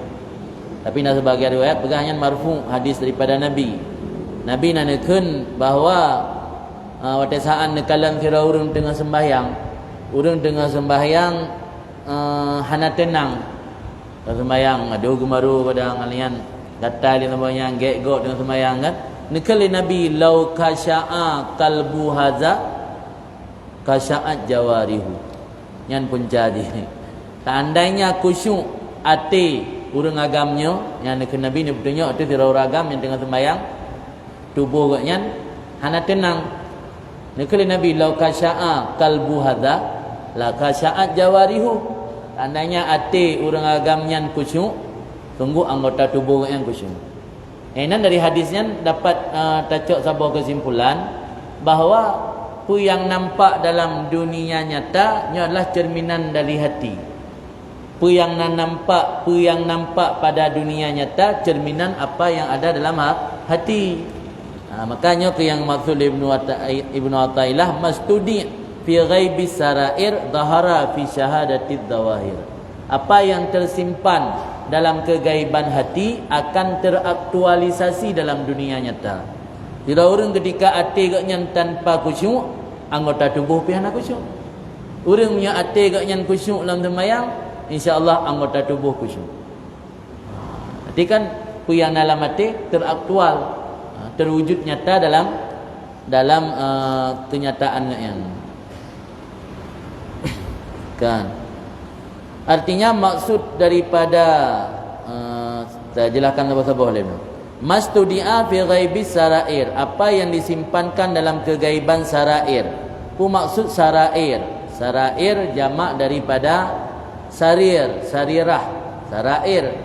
Tapi nak sebagai riwayat pegahnya marfu, hadis daripada Nabi. Nabi nanakeun bahawa waktu saat nekalan kira urang tengah sembahyang, urang tengah sembahyang hana tenang. sembahyang ada gemaru pada ngalian gatal di sembahyang gegok dengan sembahyang kan nekali nabi lau kasya'a qalbu hadza kasya'at jawarihu nyan pun jadi tandanya khusyuk hati urang agamnya yang nak nabi ni bertunjuk tu tirau ragam yang tengah sembahyang tubuh gaknya hana tenang nekali nabi lau kasya'a qalbu hadza la kasya'at jawarihu tandanya hati urang agamnya khusyuk tunggu anggota tubuh yang khusyuk. Nan dari hadisnya dapat tacok sebuah kesimpulan bahawa apa yang nampak dalam dunia nyata nya adalah cerminan dari hati. Apa yang nampak pada dunia nyata cerminan apa yang ada dalam hati. Makanya ke yang maksud Ibnu Athaillah mastudi fi ghaibis sarair dhahara fi syahadatid dawahir. Apa yang tersimpan dalam kegaiban hati akan teraktualisasi dalam dunia nyata. Bila orang ketika hati gaknya tanpa khusyuk, anggota tubuh pihak nak khusyuk. Orang punya hati gaknya khusyuk dalam sembahyang, insya-Allah anggota tubuh khusyuk. Berarti kan yang dalam hati teraktual, terwujud nyata dalam kenyataan yang kan. Artinya maksud daripada saya jelaskan apa boleh. Mastudia fi ghaibis sarair, apa yang disimpankan dalam kegaiban sarair. Apa maksud sarair? Sarair jamak daripada sarir, sarirah. Sarair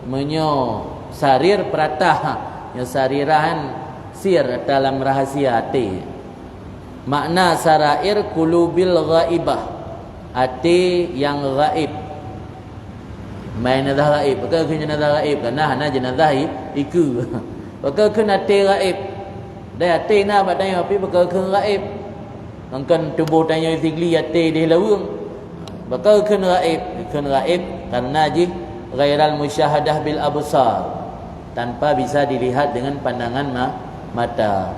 menyo sarir peratah. Ya sarirahan sir dalam rahasia hati. Makna sarair qulubil ghaibah. Hati yang gaib. Main nazar gaib, pakai ke jenazah gaib kan nah jenazah iku. Pakai ke hati gaib. Dah hati nak buat tanya api pakai ke gaib. Mungkin tubuh tanya sigli hati dia lawung. Pakai ke gaib karena ji ghairal musyahadah bil absar. Tanpa bisa dilihat dengan pandangan mata.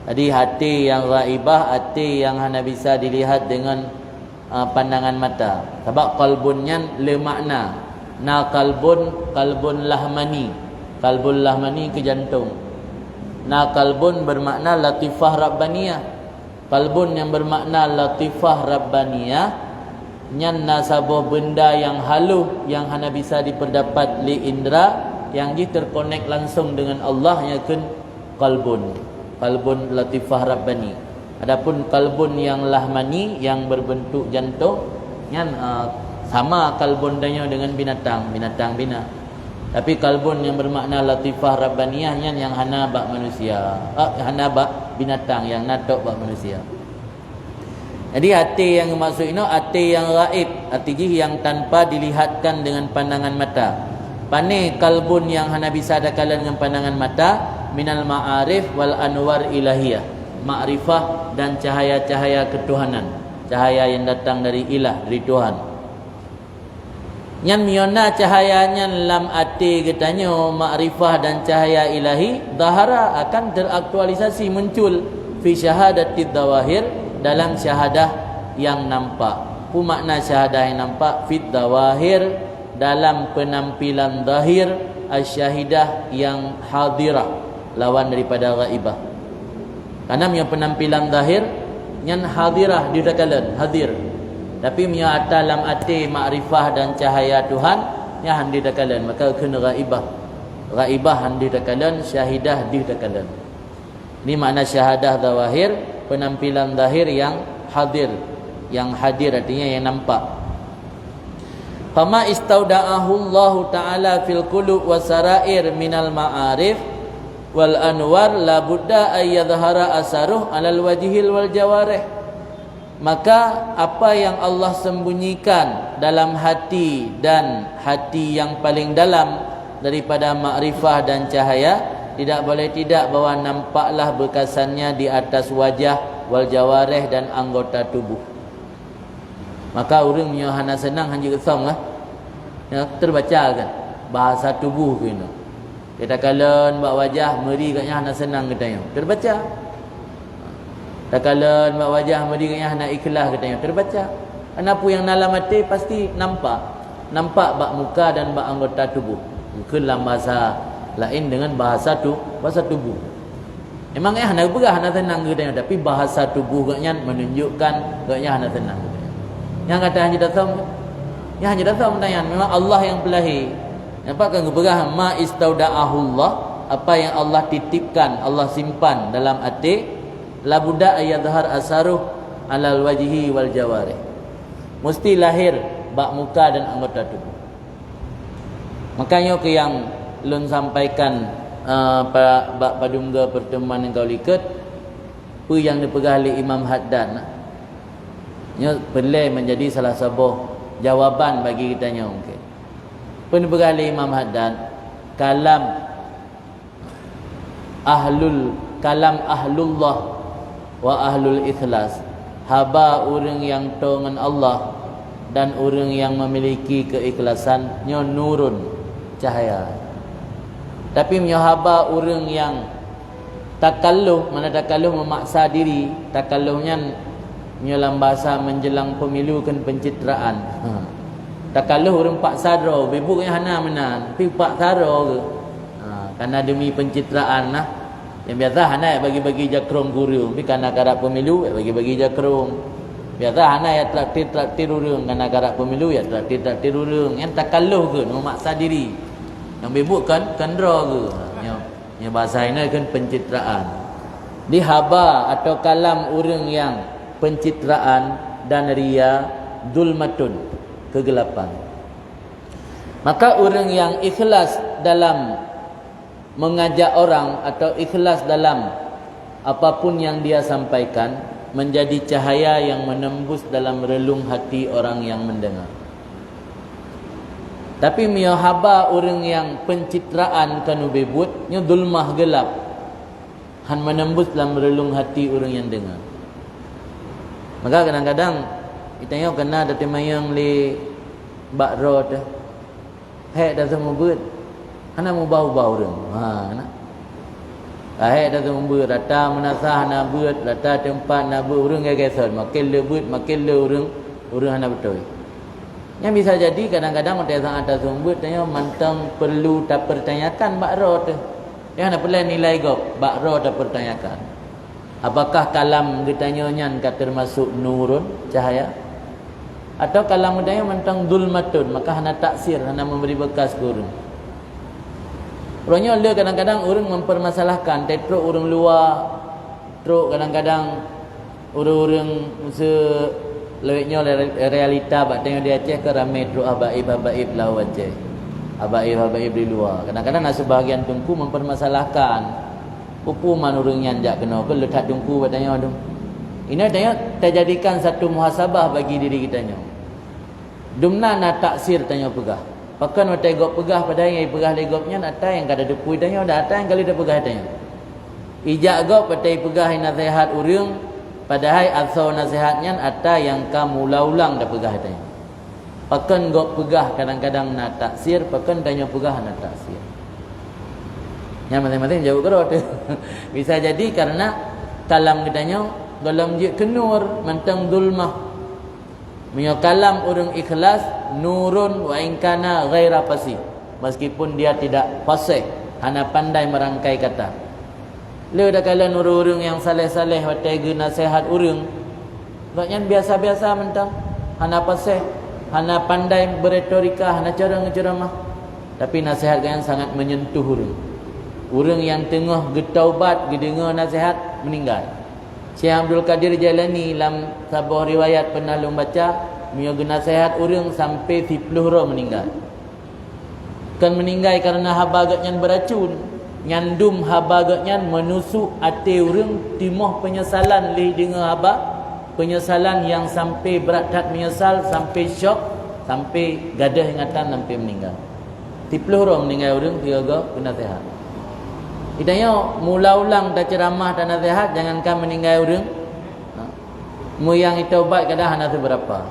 Jadi hati yang gaibah, hati yang hanya bisa dilihat dengan pandangan mata. Sebab qalbunnya le makna. Na kalbun lahmani. Kalbun lahmani ke jantung. Na kalbun bermakna latifah rabbaniyah. Kalbun yang bermakna latifah rabbaniyah nyan nasabuh benda yang halus yang hanya bisa diperdapat li indra yang dia terkonek langsung dengan Allah yakun kalbun. Kalbun latifah rabbani. Adapun kalbun yang lahmani yang berbentuk jantung nyan sama kalbun dengan binatang bina. Tapi kalbun yang bermakna latifah rabbaniyah yang hana bak manusia. Hana bak binatang yang natok bak manusia. Jadi hati yang maksud ini hati yang gaib, hati yang tanpa dilihatkan dengan pandangan mata. Pane kalbun yang hana bisa dakalan dengan pandangan mata minal ma'arif wal anwar ilahiyah. Ma'rifah dan cahaya-cahaya ketuhanan. Cahaya yang datang dari ilah, dari Tuhan. Yang miona cahayanya dalam hati katanya makrifah dan cahaya ilahi zahara akan teraktualisasi muncul fi syahadatid dawahir dalam syahadah yang nampak. Apa makna syahadah yang nampak? Fit dawahir dalam penampilan zahir asyahidah yang hadirah lawan daripada ghaibah. Karena punya penampilan zahir yang hadirah didakalan hadir. Tapi punya dalam hati makrifah dan cahaya Tuhan yang handi dakalan, maka kena ghaibah. Ghaibah handi dakalan, syahidah di dakalan. Ini makna syahadah zawahir, penampilan zahir yang hadir. Yang hadir artinya yang nampak. Fama istauda'ahu Allah Ta'ala fil qulub wasarair minal ma'arif wal anwar la budda ayyadhara asaruh alal wajhil wal jawarih. Maka apa yang Allah sembunyikan dalam hati dan hati yang paling dalam daripada makrifah dan cahaya, tidak boleh tidak bahwa nampaklah bekasannya di atas wajah wal jawarih dan anggota tubuh. Maka orang punya hana senang hanya kesam lah. Ya, terbaca kan bahasa tubuh kena. Kita kalen buat wajah meri katnya hana senang katanya. Terbaca. Takalan buat wajah meri katnya hana ikhlas katanya. Terbaca. Kenapa yang dalam hati pasti nampak. nampak bak muka dan bak anggota tubuh. Mungkin dalam bahasa lain dengan bahasa tubuh. Memang hana berah hana tenang gitu, tapi bahasa tubuh gaknya menunjukkan gaknya hana tenang gitu. Yang kata hanya datang tanya, memang Allah yang pelahi. Nampak kan berah ma istauda'ahullah, apa yang Allah titipkan, Allah simpan dalam hati, la budda ayadhar asaruh alal wajhi wal jawarih. Mesti lahir bak muka dan anggota tubuh. Makanya ke yang lun sampaikan pada padungga pertemuan yang kau liket apa yang dipegah oleh Imam Haddad nya boleh menjadi salah sebuah jawapan bagi kita nya mungkin. Apa yang dipegah oleh Imam Haddad, kalam ahlullah wa ahlul ikhlas, haba orang yang dengan Allah dan orang yang memiliki keikhlasan nya nurun, cahaya. Tapi menyahaba orang yang takalluh, mana takalluh memaksa diri, takalluhnya dalam bahasa menjelang pemilu kan pencitraan. Takalluh orang paksa draw, bebuknya hana menan, tapi paksa draw ke. Karena demi pencitraan lah. Yang biasa hana bagi-bagi jakrom guru, tapi karena karak pemilu bagi-bagi jakrom. Biasa hana ya traktir orang, karena karak pemilu ya traktir orang. Yang takalluh ke memaksa diri. Yang bebuk kan kendra ke. Yang bahasa ini kan pencitraan. Dihaba atau kalam orang yang pencitraan dan ria, dulmatun, kegelapan. Maka orang yang ikhlas dalam mengajak orang atau ikhlas dalam apapun yang dia sampaikan menjadi cahaya yang menembus dalam relung hati orang yang mendengar. Tapi miyahaba orang yang pencitraan kanu bebut nya dulmah gelap han menembus dalam relung hati orang yang dengar. Maka kadang-kadang kita tengok kena ada temayang li bakro tu hek dah semua beut hana mu bau-bau orang kena hek dah semua beut rata menasah na beut rata tempat na beut orang gegesan makin le beut makin le orang hana betul. Yang bisa jadi kadang-kadang orang atas sumber tanya mantang perlu tak pertanyakan bakro tu. Yang nak perlu nilai gop bakro tak pertanyakan. Apakah kalam ditanya nyan termasuk nurun cahaya? Atau kalam ditanya mantang dulmatun, maka hana taksir, hana memberi bekas ke orang. Orangnya kadang-kadang orang mempermasalahkan tetruk orang luar, teruk kadang-kadang orang-orang lewitnya realita bak tengok di Aceh ke ramai teruk habaib lawan Aceh. Habaib di luar. Kadang-kadang nak sebahagian tungku mempermasalahkan hukuman orang yang jak kena ke letak tungku bak tengok tu. Ini tengok terjadikan satu muhasabah bagi diri kita nya. Dumna nak taksir tanya pegah. Pakan watai gop pegah pada yang pegah legopnya ada yang kada depui tanya ada yang kali dah pegah tanya. Ijak gop watai pegah nasihat urang padahal asal nasihatnya ada yang kamu ulang dah pegah tanya. Pakan gok pegah kadang-kadang nak taksir, pakan tanya pegah nak taksir. Yang masing-masing jawab kerot. Bisa jadi karena kalam kitanya dalam je kenur mentang zulmah. Punya kalam orang ikhlas nurun wa in kana ghaira fasih. Meskipun dia tidak fasih, hanya pandai merangkai kata. Leu dah kala urang yang saleh-saleh watai nasihat urang. Baknya biasa-biasa mentang hana pasih, hana pandai beretorika, hana cara ngeceramah. Tapi nasihat yang sangat menyentuh urang. Urang yang tengah getaubat, gedengar nasihat meninggal. Syekh Abdul Qadir Jailani dalam sebuah riwayat pernah baca, menyoga nasihat urang sampai 10 orang meninggal. Kan meninggal karena habagatnya beracun. Nyandum habagatnya menusuk hati orang, timah penyesalan leh dengan haba, penyesalan yang sampai berat menyesal, sampai syok, sampai gadah ingatan sampai meninggal. 10 orang meninggal orang tiga nasihat. Idanya mula ulang dah ceramah dan nasihat, jangankan meninggal orang. Mu yang taubat kadang hana seberapa.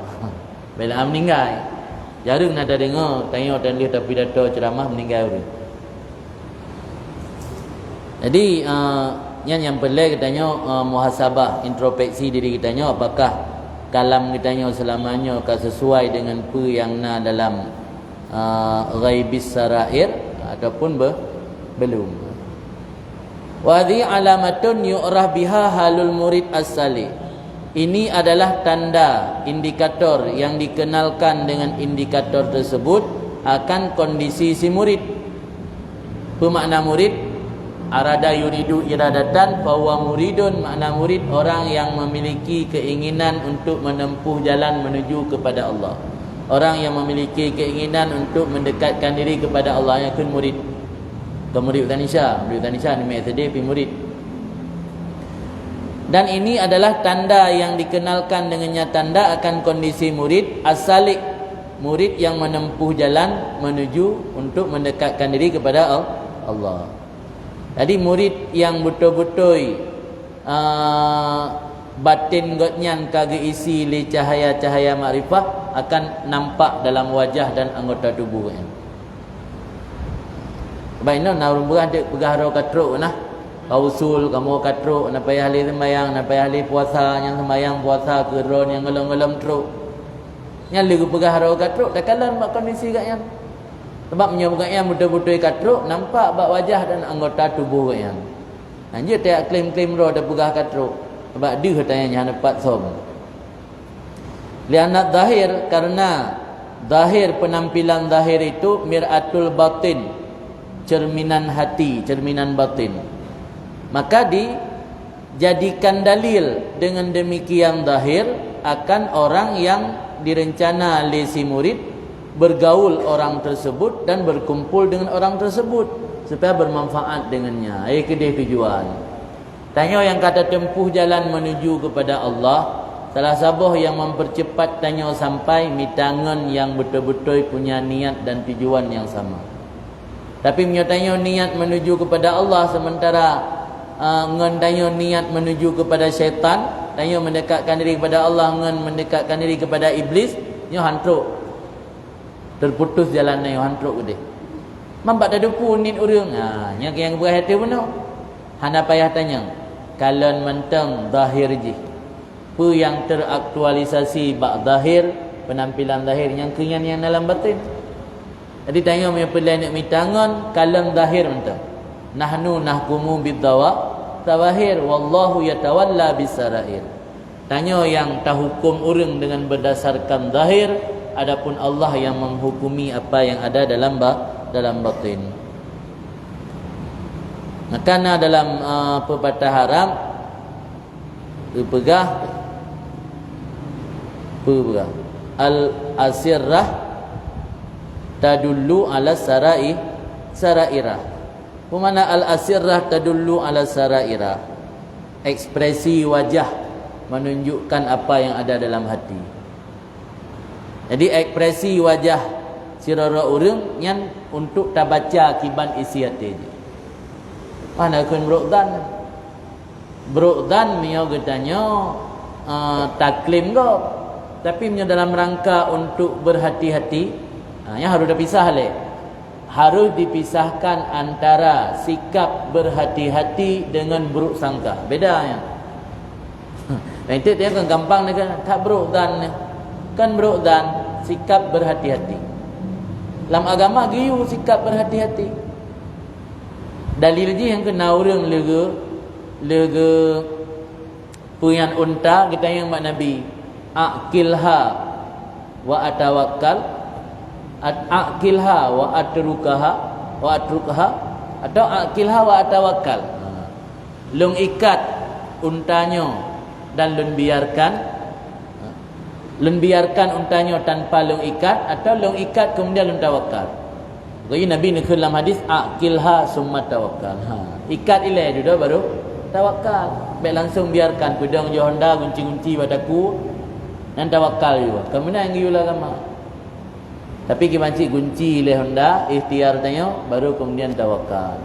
Bila meninggal, jarang ada dengar tanya dan dia tapi pidato ceramah meninggal orang. Jadi yang perlu katanya muhasabah, introspeksi diri kitanya, apakah kalam kitanya selamanya akan sesuai dengan apa yang na dalam ghaibis sarair ataupun belum. Wa hadhi alamatun yu'raf biha halul murid as-salih. Ini adalah tanda, indikator yang dikenalkan dengan indikator tersebut akan kondisi si murid. Apa makna murid? Arada yuridu iradatan fahuwa muridun. Makna murid orang yang memiliki keinginan untuk menempuh jalan menuju kepada Allah. Orang yang memiliki keinginan untuk mendekatkan diri kepada Allah, yang akan murid. Murid Utanisha ni metode murid. Dan ini adalah tanda yang dikenalkan dengannya tanda akan kondisi murid as-salik, murid yang menempuh jalan menuju untuk mendekatkan diri kepada Allah. Jadi murid yang betul-betul batin gotnyan kage isi li cahaya-cahaya makrifah akan nampak dalam wajah dan anggota tubuhnya. Baik no naurung beradik pegaharo katruk nah. Kausul kamu katruk na payah ahli sembahyang, na payah ahli puasa, yang sembahyang puasa keron yang ngelom-ngelom truk. Yang lagu pegaharo katruk dak kalan mak kondisi kat yang. Sebab menyebut yang betul-betul katruk nampak bak wajah dan anggota tubuh kat yang. Anjir tak klaim-klaim ro dak pegah katruk. Sebab dia tanya dapat som. Lianat zahir, karena zahir, penampilan zahir itu miratul batin, cerminan hati, cerminan batin. Maka dijadikan dalil dengan demikian zahir akan orang yang direncana oleh si murid bergaul orang tersebut dan berkumpul dengan orang tersebut supaya bermanfaat dengannya. Kedai tujuan. Tanya yang kata tempuh jalan menuju kepada Allah, salah sabah yang mempercepat tanya sampai mitangan yang betul-betul punya niat dan tujuan yang sama. Tapi menyatanya niat menuju kepada Allah sementara ngendanya niat menuju kepada syaitan, tanya mendekatkan diri kepada Allah ngen mendekatkan diri kepada iblis, nyo hantruk. Terputus jalannya hantruk gede. Mampak dah dupu nit urang. Yang berhati pun no. Hana payah tanya. Kalon mentang zahir ji. Apa yang teraktualisasi bak zahir, penampilan zahir yang kenyan yang dalam batin. Jadi tanya punya pilihan nak mitangan kalam zahir mentang. Nahnu nahkumu bidzawahir wallahu yatawalla bisarair. Tanya yang tahukum orang dengan berdasarkan zahir, adapun Allah yang menghukumi apa yang ada dalam batin. Makanya dalam pepatah Arab pegah al-asirrah tadullu ala sarairah. Mana al-asirrah tadullu ala sarairah? Ekspresi wajah menunjukkan apa yang ada dalam hati. Jadi ekspresi wajah sirara orang yang untuk tabaca kiban isi hati je. Mana kun Brokdan mio getanya taklim go. Tapi mio dalam rangka untuk berhati-hati, yang harus dipisah le. Harus dipisahkan antara sikap berhati-hati dengan buruk sangka. Bedanya. Nanti dia kan gampang ni kan tak brokdan. Kan brokdan sikap berhati-hati. Dalam agama giu sikap berhati-hati. Dalil je yang kena orang lega puyan unta kita yang mak Nabi aqilha wa atawakkal aqilha wa atrukaha atau aqilha wa atawakkal. Lung ikat untanya dan lun biarkan untanya tanpa lung ikat, atau lung ikat kemudian lun tawakal. Jadi Nabi nak dalam hadis aqilha summa tawakkal. Ikat ilai dulu baru tawakal. Baik langsung biarkan pedang je Honda gunci-gunci padaku dan tawakal juga. Kemudian yang giulah agama. Tapi kita cik gunci ilai Honda, ikhtiar tanya baru kemudian tawakal.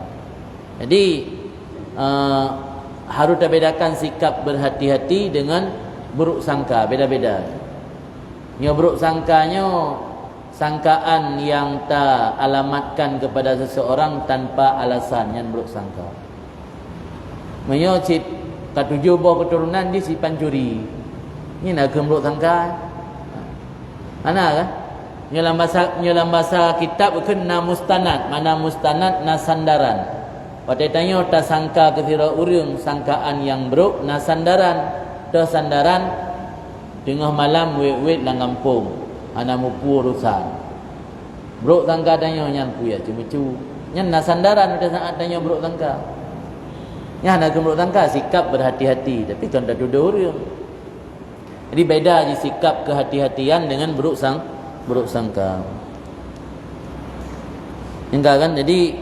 Jadi harus terbedakan sikap berhati-hati dengan buruk sangka, beda-beda. Yang buruk sangkanya sangkaan yang tak alamatkan kepada seseorang tanpa alasan yang buruk sangka. Menyocit katujuh buah keturunan di si pancuri. Ini nak buruk sangka. Mana kan? dalam bahasa kitab bukan na mustanad. Mana mustanad na sandaran. Pada tanya ta sangka ke sira urang sangkaan yang buruk na sandaran. Ta sandaran tengah malam wet-wet lang kampung. Ana mupu urusan. Buruk sangka tanya nyan ku ya cuma-cuma. Nyan na sandaran pada saat tanya buruk sangka. Yang nak buruk sangka sikap berhati-hati tapi kan dah duduk orang. Jadi beda je sikap kehati-hatian dengan buruk sangka. Enggak kan? Jadi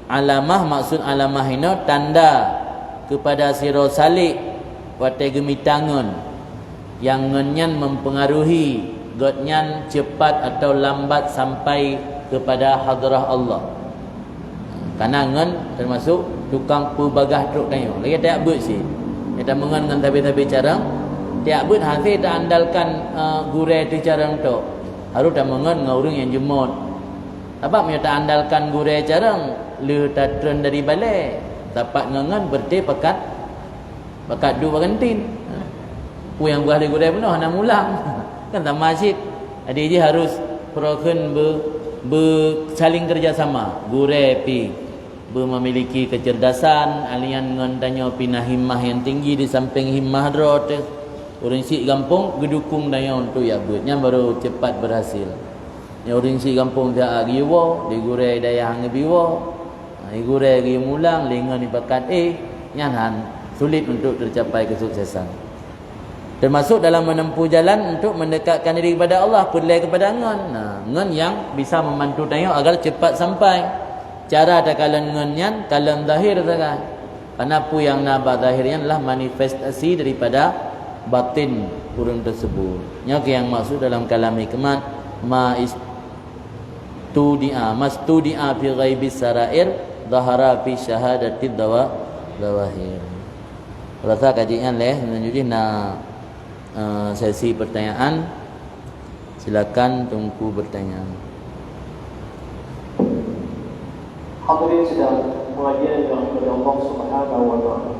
alamah maksud alamah ini tanda kepada siro salik wate gemitangan yang ngenyan mempengaruhi gotnyan cepat atau lambat sampai kepada hadrah Allah. Karena ngen termasuk tukang pebagah truk tanya. Lagi tak but sih. Kita mengen dengan tabi-tabi carang. Tak but hasil tak andalkan gure tu carang tu. Harus tak mengen dengan orang yang jemut. Apa punya tak andalkan gure carang. Lu tak turun dari balai. Dapat ngengen berarti pakat dua kantin. Pu yang buah dari gure penuh nak mulang. Kan tak masjid. Jadi dia harus perokon saling kerjasama. Gure pi memiliki kecerdasan, alian ngendanya pinah himmah yang tinggi di samping himmah drot. Orang si kampung gedukung daya untuk ya buatnya baru cepat berhasil. Ya orang si kampung dia agiwo, di gure daya hang biwo. Di gure gi mulang lengan ni bakat nyan sulit untuk tercapai kesuksesan. Termasuk dalam menempuh jalan untuk mendekatkan diri kepada Allah, pelai kepada ngan. Ngan yang bisa membantu daya agar cepat sampai. Cara ada kalan ngenyan, kalan zahir saja. Karena pu yang naba zahirnya adalah manifestasi daripada batin kurun tersebut. Yang maksud dalam kalam hikmat mastudi'a fi ghaibis sarair zahara fi syahadati dawahir. Rasa kajian menunjukkan sesi pertanyaan. Silakan tunggu pertanyaan. Hadirin sedang pengajian yang oleh Allah Subhanahu wa taala.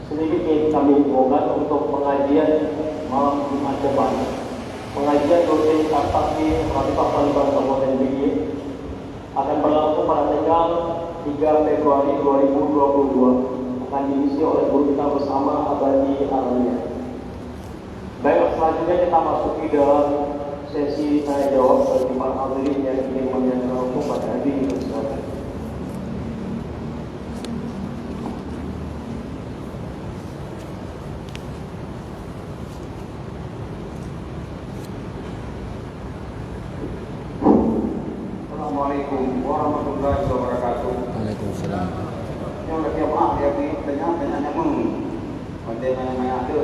Sedikit ingin kami mohon untuk pengajian malam Jumat depan. Pengajian rutin Takfir Khalifah Taliban Kabupaten Bidi akan berlangsung pada tanggal 3 Februari 2022. Akan diisi oleh guru kita bersama Abadi Alia. Baik, selanjutnya kita masuki dalam sesi tanya jawab bagi para hadirin yang ingin menanyakan langsung pada hari ini. Assalamualaikum warahmatullahi wabarakatuh. Waalaikumsalam. Yang lagi apa ya di tanya mung. Pandai nanya ada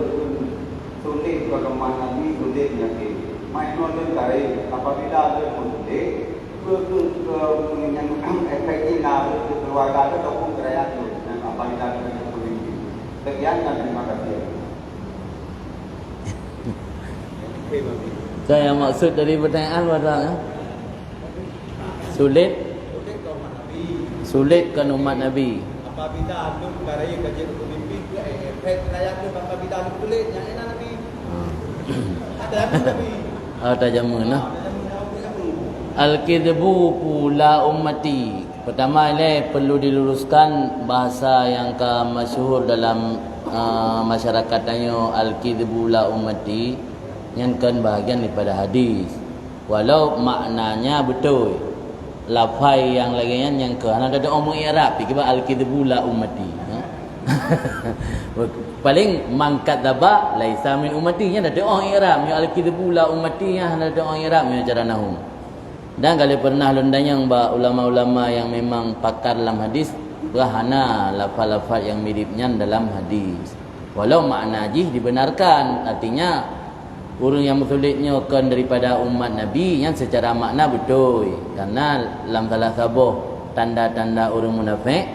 sulit bagaimana Nabi sulit nyaki. Mai nonton dari apabila ada sulit yang efeknya keluarga itu ataupun kerajaan itu dan apabila ada sulit. Sekian dan terima kasih. Saya maksud dari pertanyaan pada sulitkan umat Nabi. Apabila ada dari kajian pemimpin ke efek rakyat itu apabila ada sulit yang enak Nabi. Ada Nabi. Ada jamun lah. Al-kidbu pula ummati. Pertama ini perlu diluruskan bahasa yang masyhur dalam masyarakat tanya al-kidbu la ummati yang kan bahagian daripada hadis. Walau maknanya betul. Lafai yang lagian yang kerana ada omong Arab ikiba al-kidbu la ummati. Paling mangkat daba laisa min ummati nya ada orang Arab yang al-kidbu la ummati nya ada orang Arab yang cara nahwu. Dan kalau pernah lundang ulama-ulama yang memang pakar dalam hadis berhana lafal-lafal yang miripnya dalam hadis. Walau makna jih dibenarkan, artinya orang yang bersulitnya kan daripada umat Nabi yang secara makna betul. Karena dalam salah sabuh tanda-tanda orang munafik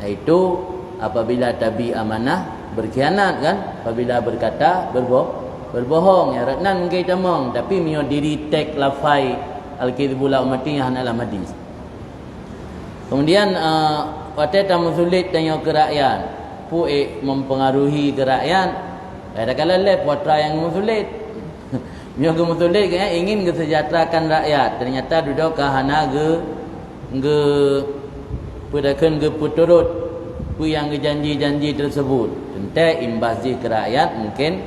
iaitu apabila tabi amanah berkhianat kan, apabila berkata berbohong ya ratnan mungkin tamang tapi mio diri tek lafai al-kidbu la ummati yang dalam hadis. Kemudian waktu tamu sulit tanya ke rakyat, mempengaruhi ke rakyat. Kadang-kadang putra yang sulit Mio ge mutulik ingin kesejahterakan rakyat. Ternyata duduk ke hana ge pudakeun ge puturut pu yang janji-janji tersebut. Tentu imbas ke rakyat mungkin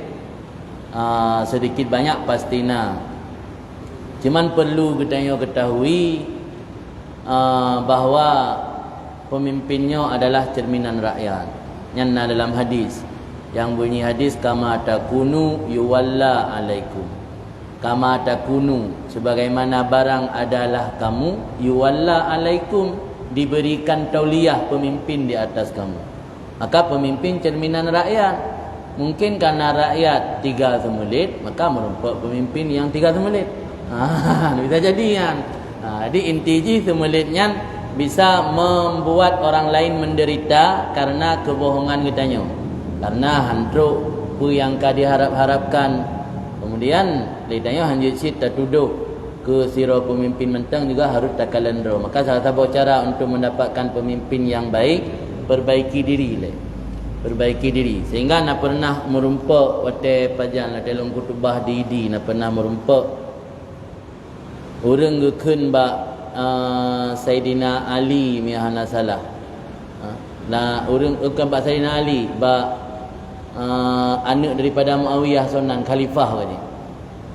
sedikit banyak pastina. Cuman perlu kita ketahui bahawa pemimpinnya adalah cerminan rakyat. Yang dalam hadis, yang bunyi hadis kama takunu yuwalla alaikum. Kama takunu, sebagaimana barang adalah kamu, yuwalla alaikum, diberikan tauliyah pemimpin di atas kamu. Maka pemimpin cerminan rakyat. Mungkin karena rakyat 3 semelit, maka merompak pemimpin yang 3 semelit. Bisa jadi kan. Jadi inti semelitnya bisa membuat orang lain menderita karena kebohongan kitanya. Karena hantruk pu yang ka diharap-harapkan. Kemudian lidahnya hanjut sit tertuduh ke siro pemimpin mentang juga harus takalendro. Maka salah satu cara untuk mendapatkan pemimpin yang baik, perbaiki diri le. Perbaiki diri. Sehingga nak pernah merumpak wate pajan la dalam kutubah di nak pernah merumpak urang gekeun ba Saidina Ali mihana salah. Lah urang bukan ba Saidina Ali ba anak daripada Muawiyah sonan khalifah ni.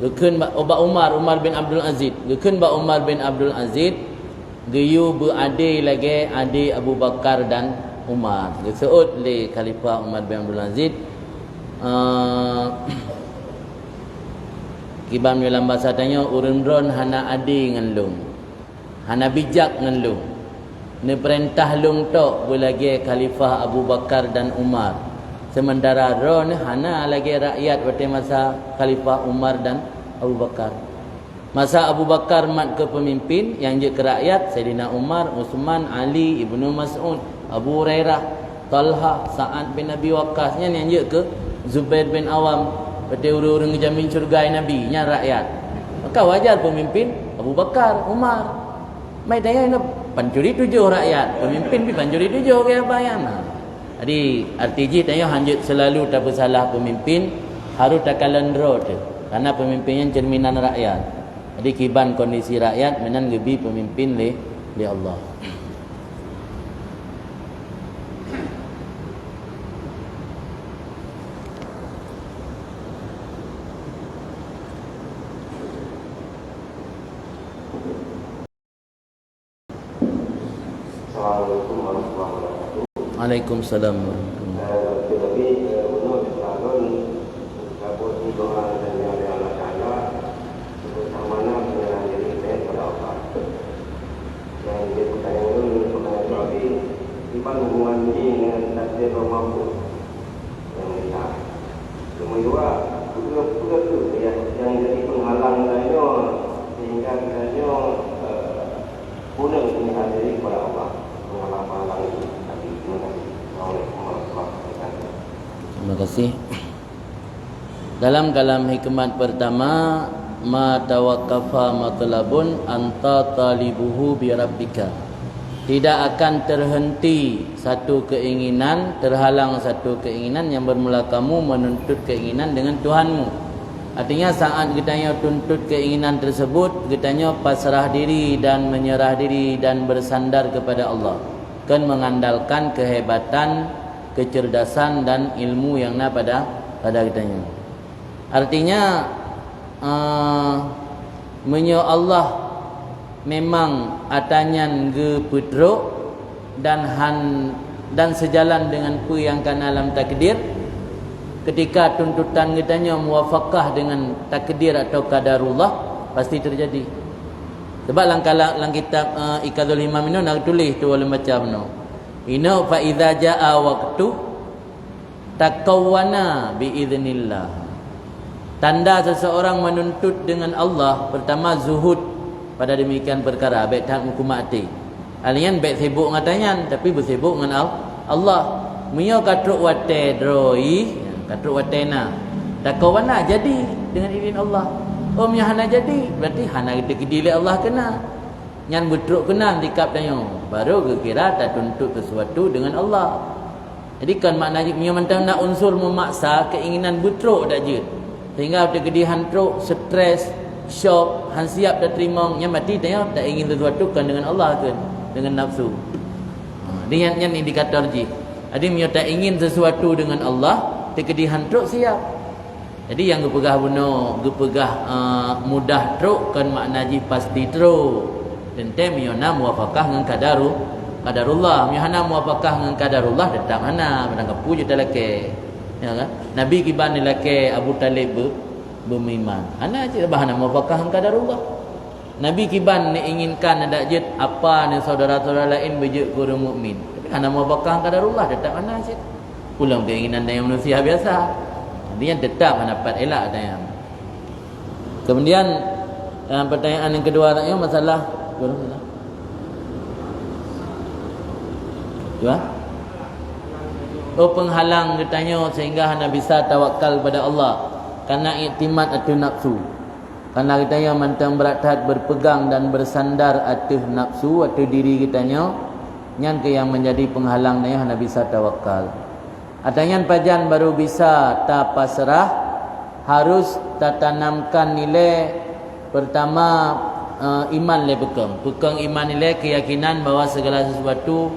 Gekeun ba Umar bin Abdul Aziz. Gekeun ba Umar bin Abdul Aziz geyu berade lagi adik Abu Bakar dan Umar. Geseut le khalifah Umar bin Abdul Aziz kiban dalam bahasa tanya urun-ron hana adi ngan lung. Hana bijak ngan lung. Ne perintah lung tok boleh khalifah Abu Bakar dan Umar. Sementara ron hana lagi rakyat pada masa khalifah Umar dan Abu Bakar. Masa Abu Bakar mat ke pemimpin, yang je ke rakyat Saidina Umar, Uthman, Ali, Ibnu Mas'ud, Abu Hurairah, Talha, Sa'ad bin Abi Waqqas, yang je ke Zubair bin Awam, pada orang-orang jamin syurga Nabi, nya rakyat. Maka wajar pemimpin Abu Bakar, Umar. Mai tanya ini pancuri 7 rakyat, pemimpin pi pancuri 7 ke apa yang. Jadi artinya tanya hanjut selalu tak bersalah pemimpin, harus takalan road. Karena pemimpinnya cerminan rakyat. Jadi kiban kondisi rakyat menan gebi pemimpin le Allah. Assalamualaikum warahmatullahi wabarakatuh. Waalaikumsalam warahmatullahi wabarakatuh. Tapi menurut calon kabut doa dan yang Allah Taala bersama dengan diri saya pada Allah. Yang dia bertanya kepada Nabi, iman hubungan ini dengan takdir mampu yang kita. Kemudian juga tu yang jadi penghalang lainnya sehingga kiranya guna penghalang diri kepada Allah. Penghalang itu. Terima kasih. Assalamualaikum warahmatullahi wabarakatuh. Terima kasih. Dalam kalam hikmat pertama, ma tawaqqafa matlabun anta talibuhu bi rabbika. Tidak akan terhenti satu keinginan, terhalang satu keinginan yang bermula kamu menuntut keinginan dengan Tuhanmu. Artinya saat kitanya tuntut keinginan tersebut, kitanya pasrah diri dan menyerah diri dan bersandar kepada Allah. Kan mengandalkan kehebatan, kecerdasan dan ilmu yang na pada kitanya. Artinya menyo Allah memang atanyan ge putruk dan sejalan dengan pu yang kan alam takdir. Ketika tuntutan kitanya muwafaqah dengan takdir atau qadarullah, pasti terjadi. Sebab lang kitab Iqadul Himam ini nak tulis tu oleh macam no. Ino fa idza jaa waqtu takawwana bi idznillah. Tanda seseorang menuntut dengan Allah, pertama zuhud pada demikian perkara, baik tak hukumati. Alian baik sibuk ngatanya tapi bersibuk dengan Allah. Mio katruk wate droi, katruk watena. Takawwana jadi dengan izin Allah. Om yang hana jadi, berarti hana gede-gede Allah kena. Yang betruk kena dikap tanya. Baru kira tak tuntut sesuatu dengan Allah. Jadi kan maknanya mentang nak unsur memaksa keinginan betruk dak je. Sehingga dia kedihan teruk, stres, syok, han siap dah terima yang mati tanya tak ingin sesuatu kan dengan Allah ke dengan nafsu. Dia yang indikator ji. Ada mio tak ingin sesuatu dengan Allah, kedihan teruk siap. Jadi yang gepegah buno, gepegah mudah teruk kan makna ji pasti teruk. Dan mio na muwafaqah dengan qadarullah. Mio hana muwafaqah dengan qadarullah datang hana padang kapu je dalake. Ya kan? Nabi kiban lelaki Abu Talib beriman. Ana cik bahana muwafaqah qadarullah. Nabi kiban ni inginkan ada jet apa ni saudara-saudara lain berje guru mukmin. Tapi ana muwafaqah qadarullah tetap ana cik. Pulang keinginan yang manusia biasa. Dia tetap mendapat elak dan kemudian pertanyaan yang kedua tanya masalah penghalang ditanya sehingga hana bisa tawakal pada Allah karena iktimat atau nafsu. Karena kitanya mantang berat hati berpegang dan bersandar atas nafsu atau diri kitanya yang ke yang menjadi penghalang dia hana bisa tawakal. Atanya pajan baru bisa tak pasrah, harus tanamkan nilai pertama iman le pekang iman nilai keyakinan bahwa segala sesuatu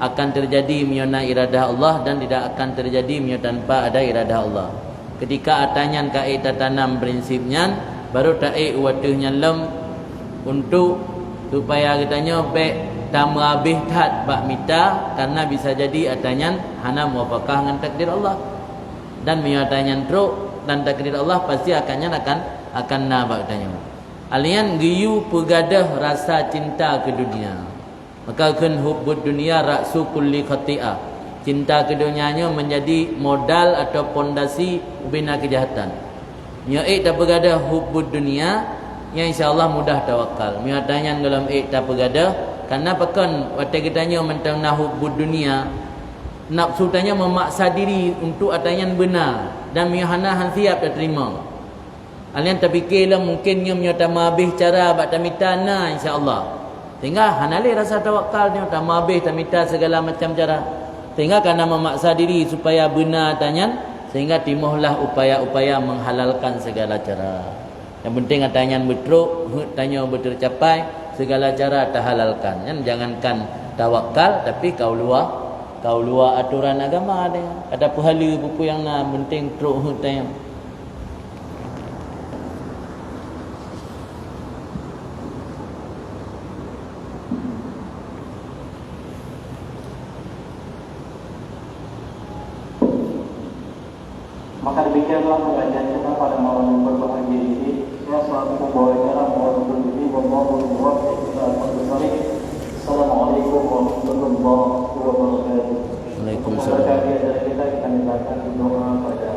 akan terjadi miona iradah Allah dan tidak akan terjadi miona tanpa ada iradah Allah. Ketika atanyan kai tanam prinsipnya baru ta'i watuhnya lem untuk supaya kitanya baik tam habis tat bak mita karena bisa jadi atanyan hana muwafaqah dengan takdir Allah. Dan miona atanyan teruk dan takdir Allah pasti akan na bak tanya. Alian giyu pegadah rasa cinta ke dunia. Maka kun hubbud dunia ra'su kulli khati'ah. Cinta ke dunianya menjadi modal atau pondasi bina kejahatan. Nyaik tak bergada hubbud dunia, yang insya-Allah mudah tawakal. Mia tanya dalam tak bergada karena pakan waktu kitanya mentang nah hubbud dunia, nafsu tanya memaksa diri untuk atanya benar dan mia hana han siap dah terima. Alian terfikirlah mungkinnya mia tak habis cara bak tamitana insya-Allah. Sehingga hanali rasa tawakal ni tak habis tak minta segala macam cara. Sehingga kerana memaksa diri supaya benar tanya, sehingga timuhlah upaya-upaya menghalalkan segala cara. Yang penting tanya betruk, tanya tercapai, segala cara terhalalkan. Jangankan tawakal tapi kau luar aturan agama dia. Ada pahala buku yang nak penting truk tanya. Maka demikianlah pengajian kita pada malam yang berbahagia ini. Saya selalu membawa cara mohon diri memohon waktu kita bersama. Assalamualaikum warahmatullahi wabarakatuh. Waalaikumsalam. Kita mintakan doa pada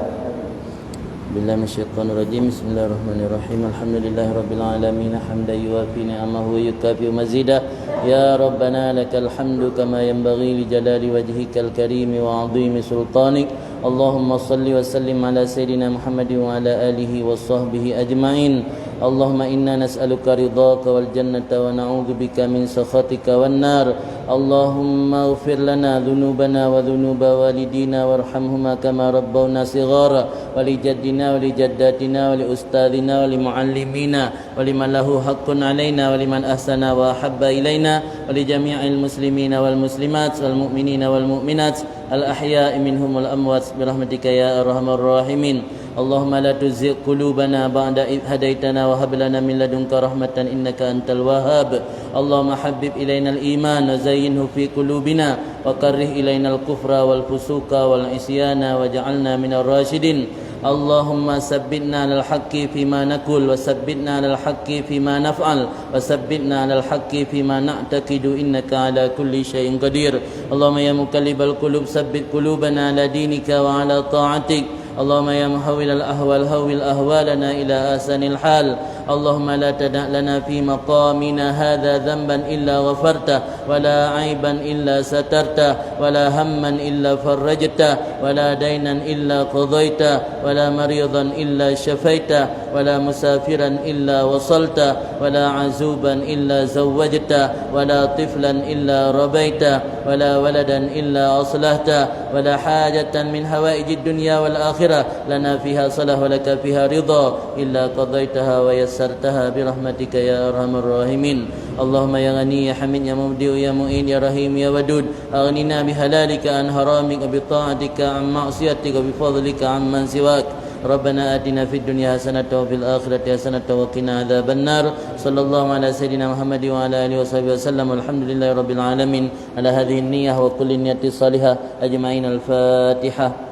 Billahi minasyaitonir rajim. Bismillahirrahmanirrahim. Alhamdulillahirabbil alamin hamdan yuwafi ni'amahu wa yukafi mazidah. Ya Rabbana lakal hamdu kama yanbaghi li jalali wajhikal karim wa 'azimi sultanik. Allahumma salli wa sallim ala sayyidina Muhammad wa ala alihi wa sahbihi ajma'in. Allahumma inna nas'aluka ridhaka wal jannata wa na'udzubika min sakhatika wan nar. Allahumma ighfir lana dhunubana wa dhunuba walidina warhamhuma kama rabbawna shighara wa li jaddina wa li jaddatina wa li ustadina wa li muallimina wa liman lahu haqqun alaina wa liman ahsana wa ahabba ilaina wa li jami'il muslimina wal muslimat wal mu'minina wal mu'minat al ahya'i minhum wal amwat bi rahmatika ya arhamar rahimin. Allahumma la tuzigh qulubana ba'da idh hadaitana wa hab lana min ladunka rahmatan innaka antal wahhab. Allahumma habbib ilaina al-iman wa zayyinhu fi qulubina wa karrih ilaina al-kufra wal fusuqa wal isyana waj'alna minar rasyidin. Allahumma sabbitna 'alal haqqi fima naqul wa sabbitna 'alal haqqi fima naf'al wa sabbitna 'alal haqqi fima na'taqidu innaka 'ala kulli syai'in qadir. Allahumma ya muqallibal qulub sabbit qulubana 'ala dinika wa 'ala ta'atik. Allahumma ya muhawwilal ahwal hawwil ahwalana ila ahsanil hal. اللهم لا تدع لنا في مقامنا هذا ذنبا إلا غفرته ولا عيبا إلا سترته ولا هما إلا فرجته ولا دينا إلا قضيته ولا مريضا إلا شفيته ولا مسافرا إلا وصلته ولا عزوبا إلا زوجته ولا طفلا إلا ربيته ولا ولدا إلا أصلحته ولا حاجة من حوائج الدنيا والآخرة لنا فيها صلاح ولك فيها رضا إلا قضيتها ويسرتها برحمتك يا أرحم الراحمين. اللهم يا غني يا حميد يا مبدئ يا معين يا رحيم يا ودود أغننا بحلالك عن حرامك بطاعتك عن معصيتك بفضلك عن من سواك. ربنا آتنا في الدنيا حسنة وفي الآخرة حسنة وقنا عذاب النار. صلى الله على سيدنا محمد وعلى آله وصحبه وسلم والحمد لله رب العالمين على هذه النية وكل النية الصالحة أجمعين. الفاتحة.